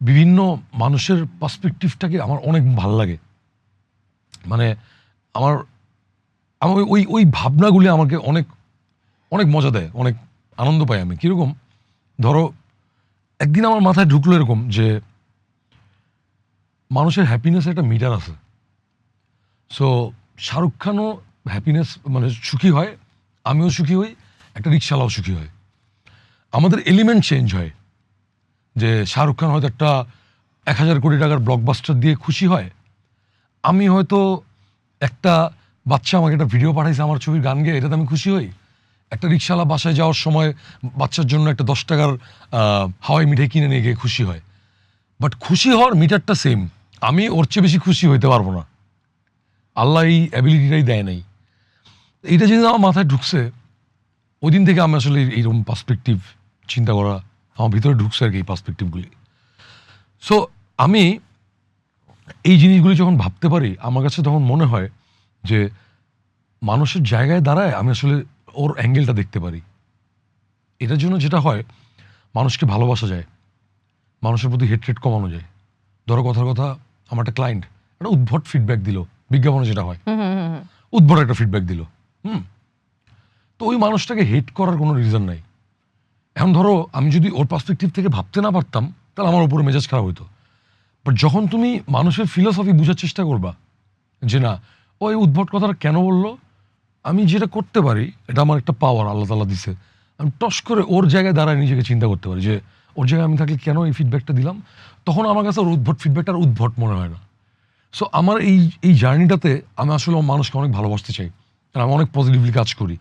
বিভিন্ন মানুষের পার্সপেক্টিভটাকে আমার অনেক ভালো লাগে, মানে আমার ওই ভাবনাগুলি আমাকে অনেক অনেক মজা দেয়, অনেক আনন্দ পাই আমি। কীরকম, ধরো একদিন আমার মাথায় ঢুকলো এরকম যে মানুষের হ্যাপিনেস একটা মিটার আছে। সো শাহরুখ খানও হ্যাপিনেস মানে সুখী হয়, আমিও সুখী হই, একটা রিক্সাওয়ালাও সুখী হয়। আমাদের এলিমেন্ট চেঞ্জ হয়, যে শাহরুখ খান হয়তো একটা 1000 কোটি টাকার ব্লকবাস্টার দিয়ে খুশি হয়, আমি হয়তো একটা বাচ্চা আমাকে একটা ভিডিও পাঠাইছে আমার ছবির গান গেয়ে, এটাতে আমি খুশি হই। একটা রিক্সাওয়ালা বাসায় যাওয়ার সময় বাচ্চার জন্য একটা 10 টাকার হাওয়াই মিঠাই কিনে নিয়ে গিয়ে খুশি হয়। বাট খুশি হওয়ার মিটারটা সেম, আমি ওর চেয়ে বেশি খুশি হইতে পারবো না, আল্লাহ এই অ্যাবিলিটিটাই দেয় নাই। এইটা যেদিন আমার মাথায় ঢুকছে, ওই দিন থেকে আমি আসলে এইরকম পার্সপেক্টিভ চিন্তা করা আমার ভিতরে ঢুকছে আর কি, এই পার্সপেক্টিভগুলি। সো আমি এই জিনিসগুলি যখন ভাবতে পারি, আমার কাছে তখন মনে হয় যে মানুষের জায়গায় দাঁড়ায় আমি আসলে ওর অ্যাঙ্গেলটা দেখতে পারি। এটার জন্য যেটা হয়, মানুষকে ভালোবাসা যায়, মানুষের প্রতি হেট্রেট কমানো যায়। ধরো কথার কথা, আমার একটা ক্লায়েন্ট একটা উদ্ভট ফিডব্যাক দিল, বিজ্ঞাপনে যেটা হয়, উদ্ভট একটা ফিডব্যাক দিল, তো ওই মানুষটাকে হেট করার কোনো রিজন নাই। এখন ধরো আমি যদি ওর পার্সপেক্টিভ থেকে ভাবতে না পারতাম, তাহলে আমার উপরে মেজাজ খারাপ হইতো। বাট যখন তুমি মানুষের ফিলোসফি বোঝার চেষ্টা করবা, যে না ওই উদ্ভট কথাটা কেন বললো, আমি যেটা করতে পারি, এটা আমার একটা পাওয়ার আল্লাহ তাআলা দিছে, আমি টস করে ওর জায়গায় দাঁড়ায় নিজেকে চিন্তা করতে পারি যে ওর জায়গায় আমি থাকলে কেন এই ফিডব্যাকটা দিলাম, তখন আমার কাছে ওর উদ্ভট ফিডব্যাকটা আর উদ্ভট মনে হয় না। সো আমার এই জার্নিটাতে আমি আসলে মানুষকে অনেক ভালোবাসতে চাই, আর আমি অনেক পজিটিভলি কাজ করি।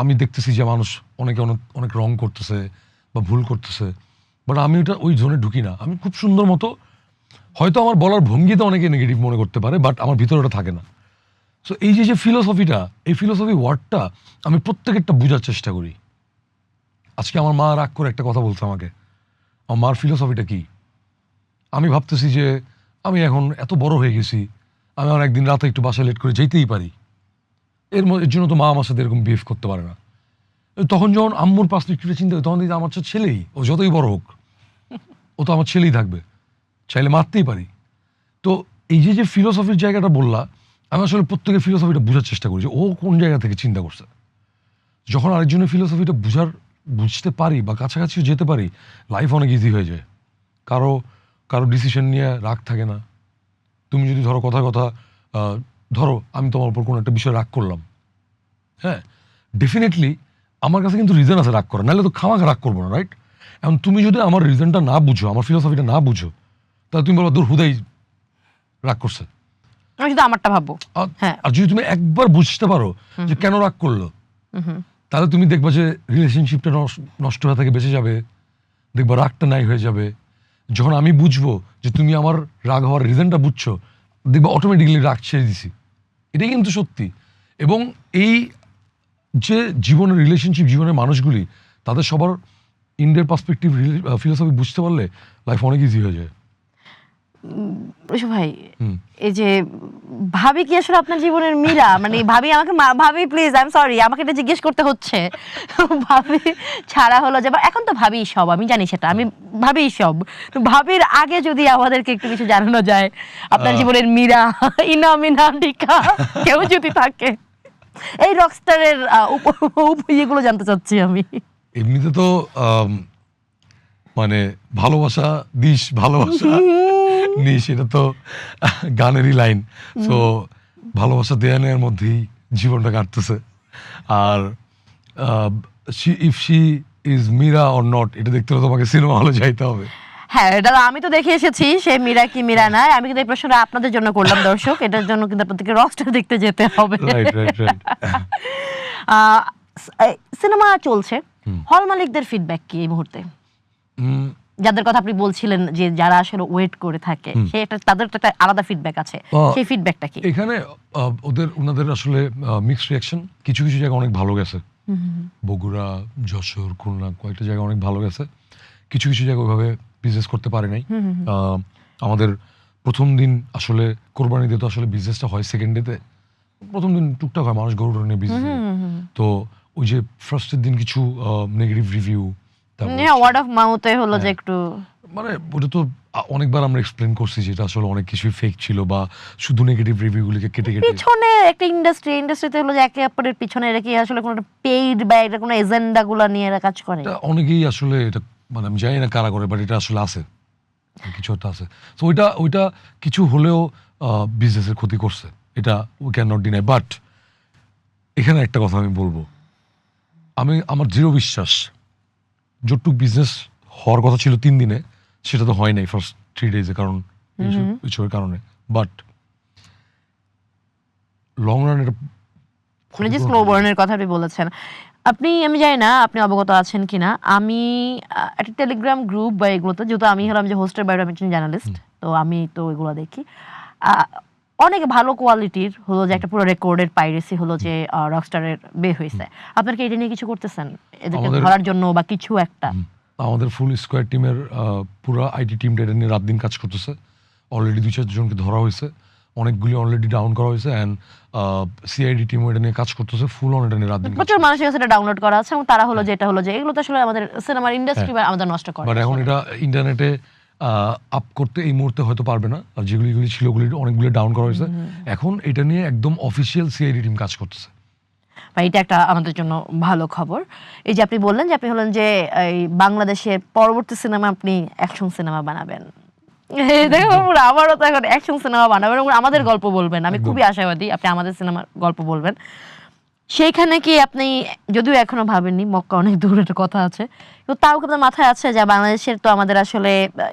আমি দেখতেছি যে মানুষ অনেকে অনেক অনেক রং করতেছে বা ভুল করতেছে, বাট আমি ওটা ওই জোনে ঢুকি না। আমি খুব সুন্দর মতো, হয়তো আমার বলার ভঙ্গিতে অনেকে নেগেটিভ মনে করতে পারে, বাট আমার ভিতরে ওটা থাকে না। সো এই যে ফিলোসফিটা, এই ফিলোসফি ওয়ার্ডটা আমি প্রত্যেকেরটা বোঝার চেষ্টা করি। আজকে আমার মা রাগ করে একটা কথা বলছে আমাকে, আমার মার ফিলোসফিটা কি, আমি ভাবতেছি যে আমি এখন এত বড় হয়ে গেছি, আমি আমার একদিন রাতে একটু বাসায় লেট করে যেতেই পারি, এর জন্য তো মা আমার সাথে এরকম বিহেভ করতে পারে না। তখন যখন আম্মুর পার্সপেক্টিভে চিন্তা করি, তখন দেখি আমার ছেলেই, ও যতই বড় হোক ও তো আমার ছেলেই থাকবে, চাইলে মারতেই পারি। তো এই যে ফিলোসফির জায়গাটা বললা, আমি আসলে প্রত্যেকের ফিলোসফিটা বোঝার চেষ্টা করি যে ও কোন জায়গা থেকে চিন্তা করছে। যখন আরেকজনের ফিলোসফিটা বুঝতে পারি বা কাছাকাছিও যেতে পারি, লাইফ অনেক ইজি হয়ে যায়। কারো ডিসিশন নিয়ে রাগ থাকে না। তুমি যদি ধরো কথা ধরো আমি তোমার উপর কোনো একটা বিষয় রাগ করলাম, হ্যাঁ, ডেফিনেটলি আমার কাছে কিন্তু রিজন আছে রাগ করার, নাহলে তো খামাখা রাগ করবো না, রাইট? এখন তুমি যদি আমার রিজনটা না বুঝো, আমার ফিলোসফিটা না বুঝো, তাহলে তুমি বলো দূর হুদাই রাগ করছে। আমি শুধু আমারটা ভাববো। আর যদি তুমি একবার বুঝতে পারো যে কেন রাগ করলো, তাহলে তুমি দেখবা যে রিলেশনশিপটা নষ্ট হয়ে থেকে বেঁচে যাবে, দেখবা রাগটা নাই হয়ে যাবে। যখন আমি বুঝবো যে তুমি আমার রাগ হওয়ার রিজনটা বুঝছো, দেখবা অটোমেটিক্যালি রাগ ছেড়ে দিছি। এটাই কিন্তু সত্যি। এবং এই যে জীবনের রিলেশনশিপ, জীবনের মানুষগুলি, তাদের সবার ইন্ডিয়ার পার্সপেক্টিভ ফিলোসফি বুঝতে পারলে লাইফ অনেক ইজি হয়ে যায়। ঋষভ ভাই, এই যে ভাবি কি আসলে আপনার জীবনের মীরা? মানে ভাবি আমাকে ভাবি প্লিজ, আই এম সরি, আমাকে এটা জিজ্ঞেস করতে হচ্ছে। ভাবি ছাড়া হলো যে এখন তো ভাবি সব, আমি জানি সেটা, আমি ভাবি সব। তো ভাবির আগে যদি আমাদেরকে একটু কিছু জানানো যায়, আপনার জীবনের মীরা, ইনা মিনা টিকা কেউ যদি থাকে, এই রকস্টারের ইয়েগুলো জানতে চাচ্ছি আমি। এমনিতে তো মানে ভালোবাসা দিস, ভালোবাসা নিস, এটা তো গানেরই লাইন। সো ভালোবাসা দেয়া নেওয়ার মধ্যেই জীবনটা কাটতেছে। আর if she is Meera or not, এটা দেখতে হলে তোমাকে সিনেমা হলে যাইতে হবে। হ্যাঁ, এটা আমি তো দেখে এসেছি, সে মীরা কি মীরা নয়। আমি কিন্তু এই প্রশ্নটা আপনাদের জন্য করলাম দর্শক, এটার জন্য কিন্তু আপনাদেরকে রকস্টার দেখতে যেতে হবে। সিনেমা চলছে, হল মালিকদের ফিডব্যাক কি এই মুহূর্তে? যাদের কথা আপনি বলছিলেন যে যারা আসলে ওয়েট করে থাকে, সেই একটা তাদের তো একটা আলাদা ফিডব্যাক আছে, সেই ফিডব্যাকটা কি? এখানে ওনাদের আসলে মিক্সড রিয়াকশন। কিছু কিছু জায়গা অনেক ভালো গেছে, বগুড়া, যশোর, খুলনা কয়েকটা জায়গা অনেক ভালো গেছে। কিছু কিছু জায়গা ওইভাবে বিজনেস করতে পারে নাই। আমাদের প্রথম দিন আসলে কোরবানি দিয়ে তো আসলে বিজনেসটা হয় সেকেন্ড ডেতে, প্রথম দিন টুকটাক হয়, মানুষ গরু নিয়ে বিজনেস। তো ওই যে ফার্স্টের দিন কিছু নেগেটিভ রিভিউ, ওয়ার্ড অফ মাউথে হলো যে একটু, মানে ওটা তো অনেকবার আমরা এক্সপ্লেন করছি যে এটা আসলে অনেক কিছুই ফেক ছিল, বা শুধু নেগেটিভ রিভিউগুলোকে কেটে কেটে পিছনে একটা ইন্ডাস্ট্রিতে হলো যে একে অপরের পিছনে এরা কি আসলে কোনো পেইড বা এটা কোনো এজেন্ডা গুলা নিয়ে এরা কাজ করে? অনেকেই আসলে এটা, মানে আমি জানি না কারা করে, বাট এটা আসলে আছে, কিছু একটা আছে। তো ওইটা কিছু হলেও বিজনেসের ক্ষতি করছে, এটা we can not deny. But এখানে একটা কথা আমি বলবো, আমার দৃঢ় বিশ্বাস যতটুক বিজনেস হওয়ার কথা ছিল 3 দিনে, সেটা তো হয় নাই ফার্স্ট 3 ডেজে, কারণ এইসবের কারণে। বাট লং রান এটা মানে যে স্লো বার্নের কথা আপনি বলেছেন, আমি জানি না আপনি অবগত আছেন কিনা, আমি একটা টেলিগ্রাম গ্রুপ বা এগুলোতে, যেহেতু আমি হলাম যে হোস্টের বাইরে আমি একজন জার্নালিস্ট, তো আমি তো এগুলো দেখি, অনেক ভালো কোয়ালিটির হলো যে একটা পুরো রেকর্ডেড পাইরেসি হলো যে রকস্টারের বের হয়েছে। আপনার কি এটা নিয়ে কিছু করতেছেন এদেরকে ধরার জন্য বা কিছু একটা? আমাদের ফুল স্কোয়ার টিমের পুরো আইটি টিমটা এটা নিয়ে রাত দিন কাজ করতেছে। অলরেডি 2-4 জনকে ধরা হয়েছে, অনেকগুলি অলরেডি ডাউন করা হয়েছে, এন্ড সিআইডি টিম এটা নিয়ে কাজ করতেছে ফুল অন, এটা নিয়ে রাত দিন প্রচুর মানুষের কাছে এটা ডাউনলোড করা আছে, এবং তারা হলো যে এটা হলো যে এগুলো তো আসলে আমাদের সিনেমার ইন্ডাস্ট্রি বা আমাদের নষ্ট করে। বাট এখন এটা ইন্টারনেটে আপ করতে এই মুহূর্তে হয়তো পারবে না, আর যেগুলি ছিল ওগুলি অনেকগুলো ডাউন করা হয়েছে। এখন এটা নিয়ে একদম অফিসিয়াল সিআইডি টিম কাজ করতেছে। এটা একটা আমাদের জন্য ভালো খবর। এই যে আপনি বললেন যে আপনি হলেন যে এই বাংলাদেশের পরবর্তী সিনেমা আপনি অ্যাকশন সিনেমা বানাবেন, আমারও তো এখন অ্যাকশন সিনেমা বানাবেন, আমাদের গল্প বলবেন। আমি খুবই আশাবাদী আপনি আমাদের সিনেমার গল্প বলবেন। সেইখানে কি আপনি, যদিও এখনো ভাবেননি, মক্কা অনেক দূরের কথা আছে, কিন্তু তাও আপনার মাথায় আছে যে বাংলাদেশের তো আমাদের আসলে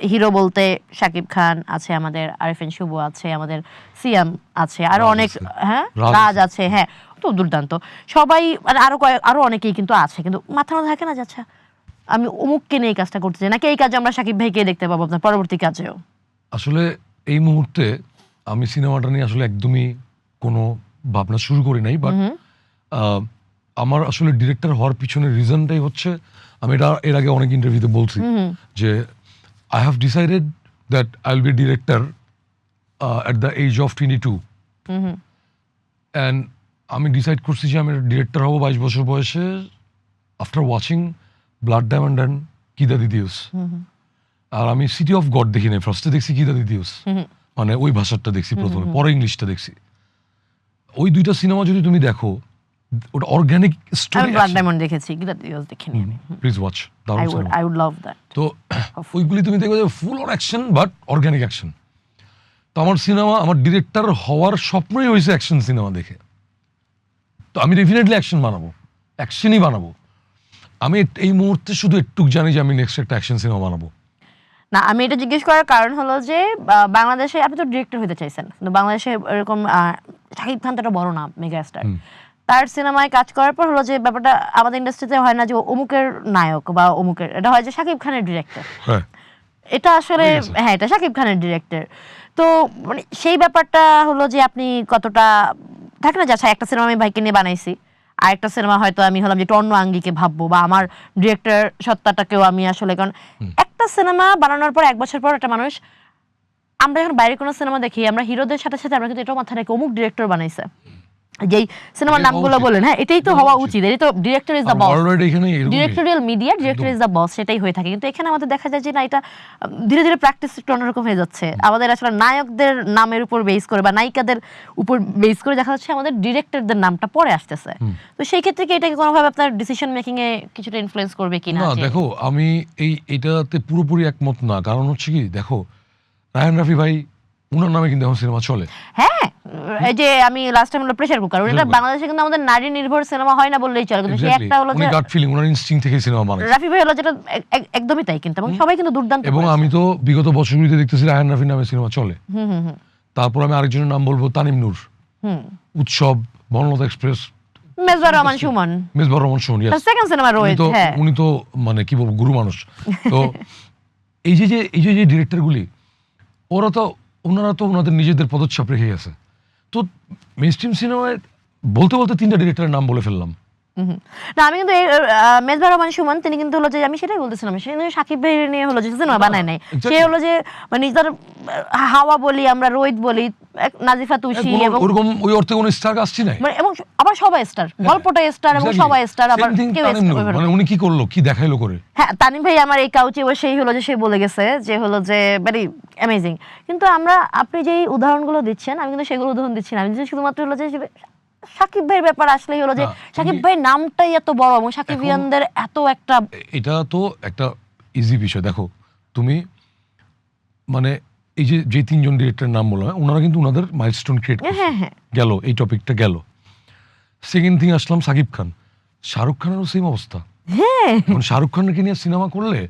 হিরো বলতে শাকিব খান আছে, আমাদের আরিফিন শুভ আছে, আমাদের সিয়াম আছে, আরো অনেক, হ্যাঁ রাজ আছে, হ্যাঁ তো দুর্দান্ত সবাই, মানে আরো অনেকেই কিন্তু আছে, কিন্তু মাথার মধ্যে থাকে না যে আচ্ছা আমি অমুককে নিয়ে এই কাজটা করতে চাই, নাকি এই কাজে আমরা শাকিব ভাইকে দেখতে পাবো আপনার পরবর্তী কাজেও? আসলে এই মুহূর্তে আমি সিনেমাটা নিয়ে আসলে একদমই কোনো ভাবনা শুরু করি নাই। বাট আমার আসলে ডিরেক্টর হওয়ার পিছনে রিজনটাই হচ্ছে, আমি এটা এর আগে অনেক ইন্টারভিউতে বলছি যে I have decided that I will be director at the age of 22, and আমি ডিসাইড করছি যে আমি ডিরেক্টর হবো 22 বছর বয়সে, after watching Blood Diamond and কিদা দিদিউস। আর আমি সিটি অফ গড দেখি নাই, ফার্স্টে দেখছি কিদা দিদিউস, মানে ওই ভাষাটা দেখছি প্রথমে, পরে ইংলিশটা দেখছি। ওই দুইটা সিনেমা যদি তুমি দেখো, ওটা অর্গানিক স্টোরি। আমি ব্লাড ডায়মন্ড দেখেছি, কিদা দিদিউস দেখিনি আমি। Please watch, I would love that. তো ওইগুলি তুমি দেখবে যে full on action, but organic action. তো আমার সিনেমা, আমার ডিরেক্টর হওয়ার স্বপ্নই হয়েছে অ্যাকশন সিনেমা দেখে। তো আমি ডেফিনেটলি অ্যাকশন বানাবো, অ্যাকশনই বানাবো। আমি এই মুহূর্তে শুধু একটুক জানি যে আমি নেক্সট একটা অ্যাকশন সিনেমা বানাবো। না, আমি এটা জিজ্ঞেস করার কারণ হলো যে বাংলাদেশে আপনি তো ডিরেক্টর হতে চাইছেন, কিন্তু বাংলাদেশে এরকম শাকিব খান তো একটা বড় নাম, মেগা স্টার, তার সিনেমায় কাজ করার পর হলো যে ব্যাপারটা আমাদের ইন্ডাস্ট্রিতে হয় না যে অমুকের নায়ক বা অমুকের, এটা হয় যে শাকিব খানের ডিরেক্টর। এটা আসলে, হ্যাঁ এটা শাকিব খানের ডিরেক্টর। তো মানে সেই ব্যাপারটা হলো যে আপনি কতটা থাকে না যে আচ্ছা একটা সিনেমা আমি ভাইকে নিয়ে বানাইছি, আর একটা সিনেমা হয়তো আমি হলাম যে অন্য আঙ্গিকে ভাববো, বা আমার ডিরেক্টর সত্তাটাকেও আমি আসলে, কারণ একটা সিনেমা বানানোর পর 1 বছর পর একটা মানুষ, আমরা যখন বাইরে কোনো সিনেমা দেখি, আমরা হিরোদের সাথে সাথে আমরা কিন্তু এটাও মাথায় রাখি অমুক ডিরেক্টর বানাইছে, যেই সিনেমার নামগুলো বলেন, হ্যাঁ এটাই তো হওয়া উচিত, এটাই তো director is the boss, directorial media, director is the boss, সেটাই হয়ে থাকে। কিন্তু এখানে আমাদের দেখা যায় যে না, এটা ধীরে ধীরে প্র্যাকটিস একটু অন্যরকম হয়ে যাচ্ছে। আমাদের আসলে নায়কদের নামের উপর বেস করে বা নায়িকাদের উপর বেস করে দেখা যাচ্ছে আমাদের ডিরেক্টরদের নামটা পরে আসতেছে। তো সেই ক্ষেত্রে কি এটাকে কোনোভাবে আপনার ডিসিশন মেকিং এ কিছুটা ইনফ্লুয়েন্স করবে কিনা? না দেখো, আমি এটাতে পুরোপুরি একমত না। কারণ হচ্ছে কি, দেখো রায়হান রাফি ভাই, উনার নামে কিন্তু এখন সিনেমা চলে। হ্যাঁ, এই যে আমি লাস্ট টাইম হলো প্রেসার কুকার, এটা বাংলাদেশে কিন্তু আমাদের নারী নির্ভর সিনেমা হয় না বললেই চলে, কিন্তু সেই একটা হলো যে গাট ফিলিং, উনার ইনস্টিংক্ট থেকে সিনেমা বানায় রাফি ভাই হলো, যেটা একদমই তাই, কিন্তু এবং সবাই কিন্তু দুর্দান্ত। এবং আমি তো বিগত বছরগুলিতে দেখতেছি রায়হান রাফির নামে সিনেমা চলে। তারপর আমি আরেকজনের নাম বলবো, Tanim Noor, Utshob, Bonolota Express, Mezbaur Rahman Sumon, Mezbaur Rahman Sumon, second cinema রয়েছে। উনি তো মানে কি বলবো, গুরু মানুষ। তো এই যে ডিরেক্টরগুলি ওনারা তো ওনাদের নিজেদের পদচ্ছাপ রেখে গেছে। তো মেইনস্ট্রিম সিনেমায় বলতে বলতে 3টা ডিরেক্টরের নাম বলে ফেললাম। না আমি কিন্তু মেজবা রহমান সুমন তিনি কিন্তু হলো যে আমি সেটাই বলতেছিলাম, সে কিন্তু সাকিব ভাই নিয়ে হলো যে সিনেমা বানায় নাই, সে হলো যে মানে তার হাওয়া বলি আমরা, রোহিত বলি, নাজিফা তুষি এবং ওরকম ওই অর্থে কোনো স্টার আসছে নাই, মানে এবং আবার সবাই স্টার, গল্পটা স্টার এবং সবাই স্টার, আবার কেউ মানে উনি কি করলো, কি দেখাইলো করে। হ্যাঁ তানিম ভাই আমার এই কাউচে সেই হলো যে সে বলে গেছে যে হলো যে ভেরি অ্যামেজিং। কিন্তু আপনি যেই উদাহরণগুলো দিচ্ছেন আমি কিন্তু সেগুলো উদাহরণ দিচ্ছি না, আমি শুধুমাত্র হলো যে সাকিব ভাইয়ের ব্যাপার আসলেই হলো যে সাকিব ভাই নামটাই এত বড় এবং সাকিবিয়ানদের এত একটা, এটা তো একটা ইজি বিষয়। দেখো তুমি মানে এই যে 3জন ডিরেক্টরের নাম বললাম, ওনারা কিন্তু ওনাদের মাইলস্টোন ক্রিয়েট করছে, গেল এই টপিকটা গেল। সেকেন্ড থিং আসলাম সাকিব খান, শাহরুখ খানেরও সেম অবস্থা। শাহরুখ খানকে নিয়ে সিনেমা করলে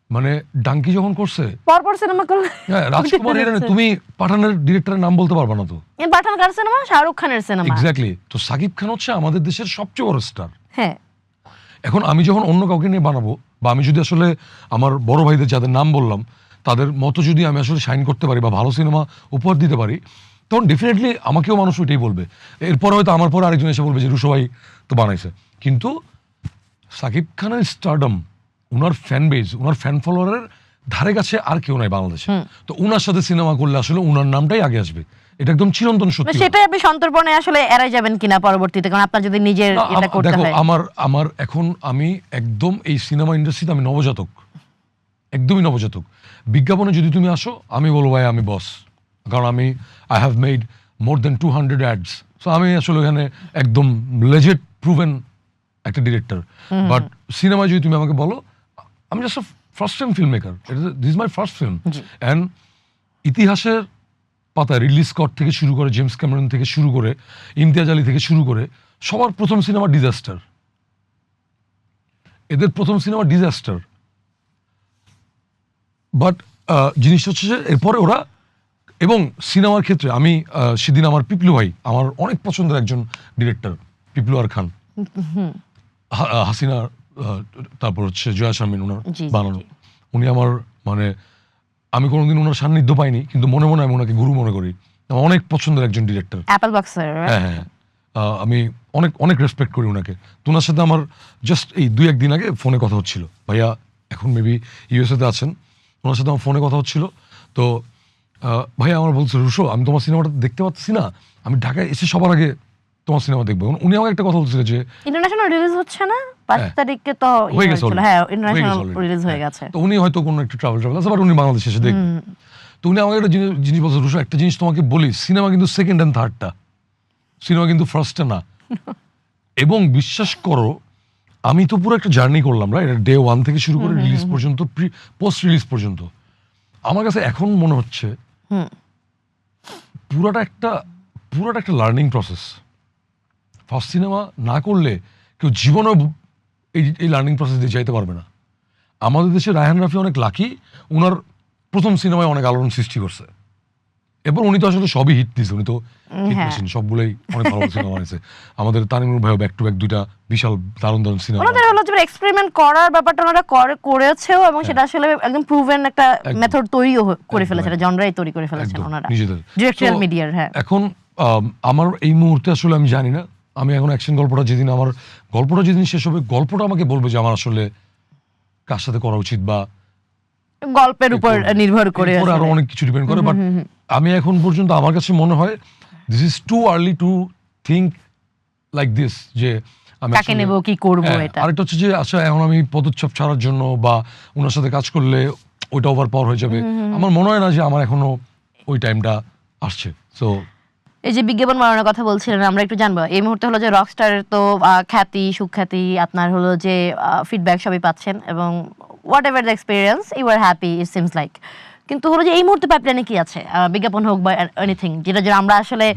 মানে ডাঙ্কি যখন করছে পরপর সিনেমা করলে, রাজকুমার হিরানি, তুমি পাঠানের ডিরেক্টরের নাম বলতে পারবা না তো। পাঠান কার সিনেমা? শাহরুখ খানের সিনেমা। এক্স্যাক্টলি। তো সাকিব খান হচ্ছে আমাদের দেশের সবচেয়ে বড় স্টার। হ্যাঁ এখন আমি যখন অন্য কাউকে নিয়ে বানাবো, বা আমি যদি আসলে আমার বড় ভাইদের যাদের নাম বললাম তাদের মতো যদি আমি আসলে শাইন করতে পারি বা ভালো সিনেমা উপহার দিতে পারি, তখন ডেফিনেটলি আমাকেও মানুষ ওইটাই বলবে। এরপরে হয়তো আমার পরে আরেকজন এসে বলবে যে রুশো ভাই তো বানাইছে। কিন্তু সাকিব খানের স্টারডম, ওনার ফ্যান বেজ, ওনার ফ্যান ফলোয়ারের ধারে কাছে আর কেউ নাই বাংলাদেশে। তো ওনার সাথে সিনেমা করলে আসলে ওনার নামটাই আগে আসবে, এটা একদম চিরন্তন সত্যি। সেটাই আপনি সন্তর্পণে আসলে এড়াই যাবেন কিনা পরবর্তীতে, কারণ আপনার যদি নিজের এটা করতে হয়। দেখো আমার এখন আমি একদম এই সিনেমা ইন্ডাস্ট্রিতে আমি নবজাতক, একদমই নবজাতক। বিজ্ঞাপনে যদি তুমি আসো আমি বলবো ভাই আমি বস, কারণ I have made more than 200 ads. So আমি আসলে এখানে একদম লেজেন্ড প্রুভেন একটা ডিরেক্টর। বাট সিনেমায় যদি তুমি আমাকে বলো, আমি just first time filmmaker, this is my first film. And ইতিহাসের পাতা রিডলি স্কট থেকে শুরু করে, জেমস ক্যামেরন থেকে শুরু করে, ইমতিয়াজ আলী থেকে শুরু করে সবার প্রথম সিনেমা ডিজাস্টার, এদের প্রথম সিনেমা ডিজাস্টার। বাট জিনিসটা হচ্ছে যে এরপরে ওরা, এবং সিনেমার ক্ষেত্রে আমি সেদিন আমার পিপলু ভাই, আমার অনেক পছন্দের একজন ডিরেক্টর পিপলু আর খান, হাসিনা, তারপর হচ্ছে জয়া শারমিন, ওনার বানানো, উনি আমার মানে আমি কোনোদিন ওনার সান্নিধ্য পাইনি, কিন্তু মনে মনে আমি ওনাকে গুরু মনে করি। আমার অনেক পছন্দের একজন ডিরেক্টর, অ্যাপল বক্সার। হ্যাঁ আমি অনেক অনেক রেসপেক্ট করি ওনাকে। তো ওনার সাথে আমার জাস্ট এই 2-1 দিন আগে ফোনে কথা হচ্ছিল, ভাইয়া এখন মেবি ইউএসএতে আছেন, ওনার সাথে আমার ফোনে কথা হচ্ছিল। তো ভাইয়া আমার বলছে রুশো আমি তোমার সিনেমাটা দেখতে পাচ্ছি না, আমি ঢাকায় এসে সবার আগে তোমার সিনেমা দেখবো। উনি আমাকে একটা কথা বলছিল যে ইন্টারন্যাশনাল রিলিজ হচ্ছে না 5 তারিখে, তো হয়ে গেছে, হ্যাঁ ইন্টারন্যাশনাল রিলিজ হয়ে গেছে। তো উনি হয়তো কোনো একটা ট্রাভেল আছে, বাট উনি বাংলাদেশে এসে দেখবেন। তো উনি আমাকে একটা জিনিস বলছে, রুশো একটা জিনিস তোমাকে বলি, সিনেমা কিন্তু সেকেন্ড অ্যান্ড থার্ডটা, সিনেমা কিন্তু ফার্স্টটা না। এবং বিশ্বাস করো আমি তো পুরো একটা জার্নি করলাম, রাইট, ডে 1 থেকে শুরু করে রিলিজ পর্যন্ত, পোস্ট রিলিজ পর্যন্ত। আমার কাছে এখন মনে হচ্ছে পুরাটা একটা লার্নিং প্রসেস। ফার্স্ট সিনেমা না করলে কেউ জীবনেও এই লার্নিং প্রসেস দিয়ে যাইতে পারবে না। আমাদের দেশে রায়হান রাফি অনেক লাকি, ওনার প্রথম সিনেমায় অনেক আলোড়ন সৃষ্টি করছে, এবং উনি তো আসলে সবই হিট দিয়েছে, উনি তো হিট মেশিন, সবগুলোই অনেক ভালো সিনেমা বানিয়েছে। আমাদের তানিমুর ভাইও ব্যাক টু ব্যাক 2টা বিশাল দারুণ দারুণ সিনেমা, ওনাদের হলো যে এক্সপেরিমেন্ট করার ব্যাপারটা ওনারা করেছেও, এবং সেটা আসলে একদম প্রুভেন একটা মেথড তৈরিও করে ফেলেছে, এটা জনরাই তৈরি করে ফেলেছেন ওনারা নিজেদের ডিরেক্টরিয়াল মিডিয়ার। হ্যাঁ এখন আমার এই মুহূর্তে আসলে আমি জানি না, আমি এখন অ্যাকশন গল্পটা যেদিন শেষ হবে, গল্পটা আমাকে বলবে যে আমার আসলে কার সাথে করা উচিত, বা গল্পের উপর নির্ভর করে আরো অনেক কিছু ডিপেন্ড করে। বাট আমি এখন পর্যন্ত আমার কাছে মনে হয় this is too early to think like this, যে আমি কাকে নেব, কি করব। এটা আরেকটা হচ্ছে যে আচ্ছা এখন আমি পদচ্ছাপ ছাড়ার জন্য বা ওনার সাথে কাজ করলে ওইটা ওভার পাওয়ার হয়ে যাবে, আমার মনে হয় না যে আমার এখনো ওই টাইমটা আসছে। সো এই যে বিজ্ঞাপন বানানোর কথা বলছিলেন, আমরা একটু জানবো এই মুহূর্তে হলো যে রকস্টারের তো খ্যাতি সুখ্যাতি, আপনার হলো যে ফিডব্যাক সবই পাচ্ছেন, এবং whatever the experience you are happy it seems like. কিন্তু হলো যে এই মুহূর্তে পাইপলাইনে কি আছে, বিজ্ঞাপন হোক বা এনিথিং, যেটা যে আমরা আসলে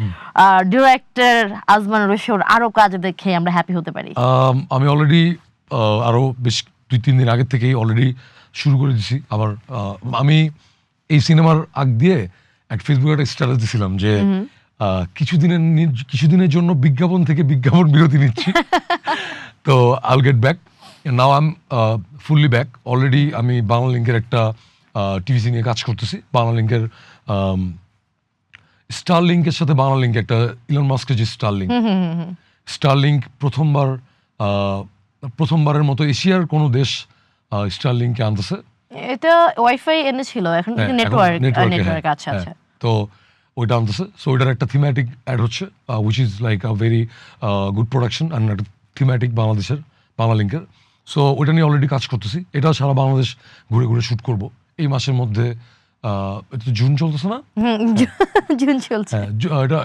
ডিরেক্টর আজমান রুশোর আরো কাজ দেখে আমরা হ্যাপি হতে পারি? আমি অলরেডি আরো বেশ 2-3 দিন আগে থেকেই অলরেডি শুরু করে দিছি। আবার আমি এই সিনেমার আগ দিয়ে এক ফেসবুকে একটা স্ট্যাটাস দিছিলাম যে কিছুদিনের জন্য বিজ্ঞাপন থেকে বিজ্ঞাপন বিরতি নিচ্ছি। তো আইল get back, now I am fully back. Already আমি বাংলা লিঙ্কের একটা টিভিসি নিয়ে কাজ করতেছি। বাংলালিংকের স্টারলিংকের সাথে বাংলালিংক একটা ইলন মাস্কের যে স্টারলিংক প্রথমবারের মতো এশিয়ার কোনো দেশ স্টারলিংকে আনতেছে। এটা ওয়াইফাই এনেছিল, এখন নেটওয়ার্ক। আচ্ছা আচ্ছা। তো ওইটা আনতেছে। সো ওইটার একটা থিম্যাটিক অ্যাড হচ্ছে, which is like a very good production and একটা থিম্যাটিক বাংলালিংকের। সো ওইটা নিয়ে অলরেডি কাজ করতেছি। এটা সারা বাংলাদেশ ঘুরে ঘুরে শ্যুট করব এই মাসের মধ্যে। এটা তো জুন চলতেছে না? জুন চলছে।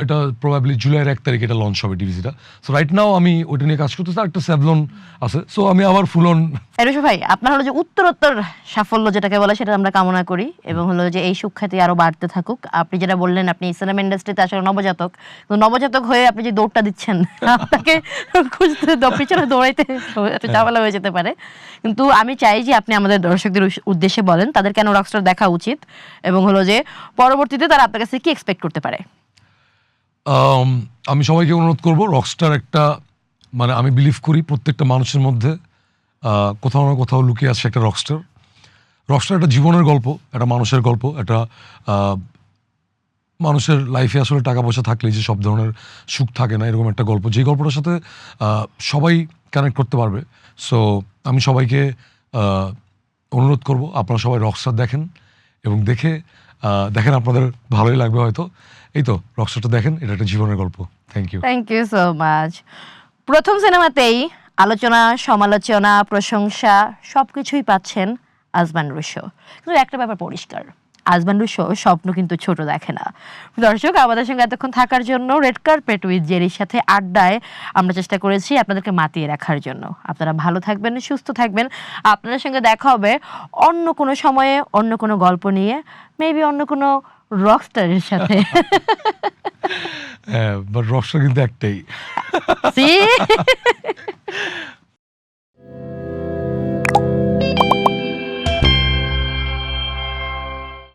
এটা প্রবাবলি জুলাইয়ের 1 তারিখে এটা লঞ্চ হবে টিভিসিটা। সো রাইট নাও আমি ওইটা নিয়ে কাজ করতেছি। একটা স্যাভলন আছে। সো আমি আবার ফুল অন। এরশো ভাই, আপনার হলো যে উত্তরোত্তর সাফল্য যেটাকে বলে সেটা আমরা কামনা করি, এবং হলো যে এই সুখ্যাতি আরো বাড়তে থাকুক। আপনি যেটা বললেন, আপনি সিনেমা ইন্ডাস্ট্রিতে আসলে নবজাতক, তো নবজাতক হয়ে আপনি যে দৌড়টা দিচ্ছেন, আপনাকে খুঁজতে পিছনে দৌড়াইতে একটা ঝামেলা হয়ে যেতে পারে। কিন্তু আমি চাই যে আপনি আমাদের দর্শকদের উদ্দেশ্যে বলেন তাদের কেন রকস্টার দেখা উচিত, এবং হলো যে পরবর্তীতে তারা আপনার কাছে কি এক্সপেক্ট করতে পারে। আমি সবাইকে অনুরোধ করব, রকস্টার একটা মানে আমি বিলিভ করি প্রত্যেকটা মানুষের মধ্যে কোথাও না কোথাও লুকিয়ে আছে একটা রকস্টার। রকস্টার একটা জীবনের গল্প, একটা মানুষের গল্প, একটা মানুষের লাইফে আসলে টাকা পয়সা থাকলে যে সব ধরনের সুখ থাকে না, এরকম একটা গল্প, যে গল্পটার সাথে সবাই কানেক্ট করতে পারবে। সো আমি সবাইকে অনুরোধ করব, আপনারা সবাই রকস্টার দেখেন, এবং দেখেন আপনাদের ভালোই লাগবে হয়তো। এই তো, রকস্টারটা দেখেন, এটা একটা জীবনের গল্প। Thank you so much. প্রথম সিনেমাতেই আলোচনা, সমালোচনা, প্রশংসা সবকিছুই পাচ্ছেন আজমান রুশো। কিন্তু একটা ব্যাপার পরিষ্কার, আজমান রুশো স্বপ্ন কিন্তু ছোট দেখে না। দর্শক, আমাদের সঙ্গে এতক্ষণ থাকার জন্য, রেড কার্পেট উইথ জেরির সাথে আড্ডায় আমরা চেষ্টা করেছি আপনাদেরকে মাতিয়ে রাখার জন্য। আপনারা ভালো থাকবেন, সুস্থ থাকবেন। আপনাদের সঙ্গে দেখা হবে অন্য কোনো সময়ে, অন্য কোনো গল্প নিয়ে, মেবি অন্য কোনো রকস্টারের সাথে। হ্যাঁ, বাট রকস্টার কিন্তু একটাই।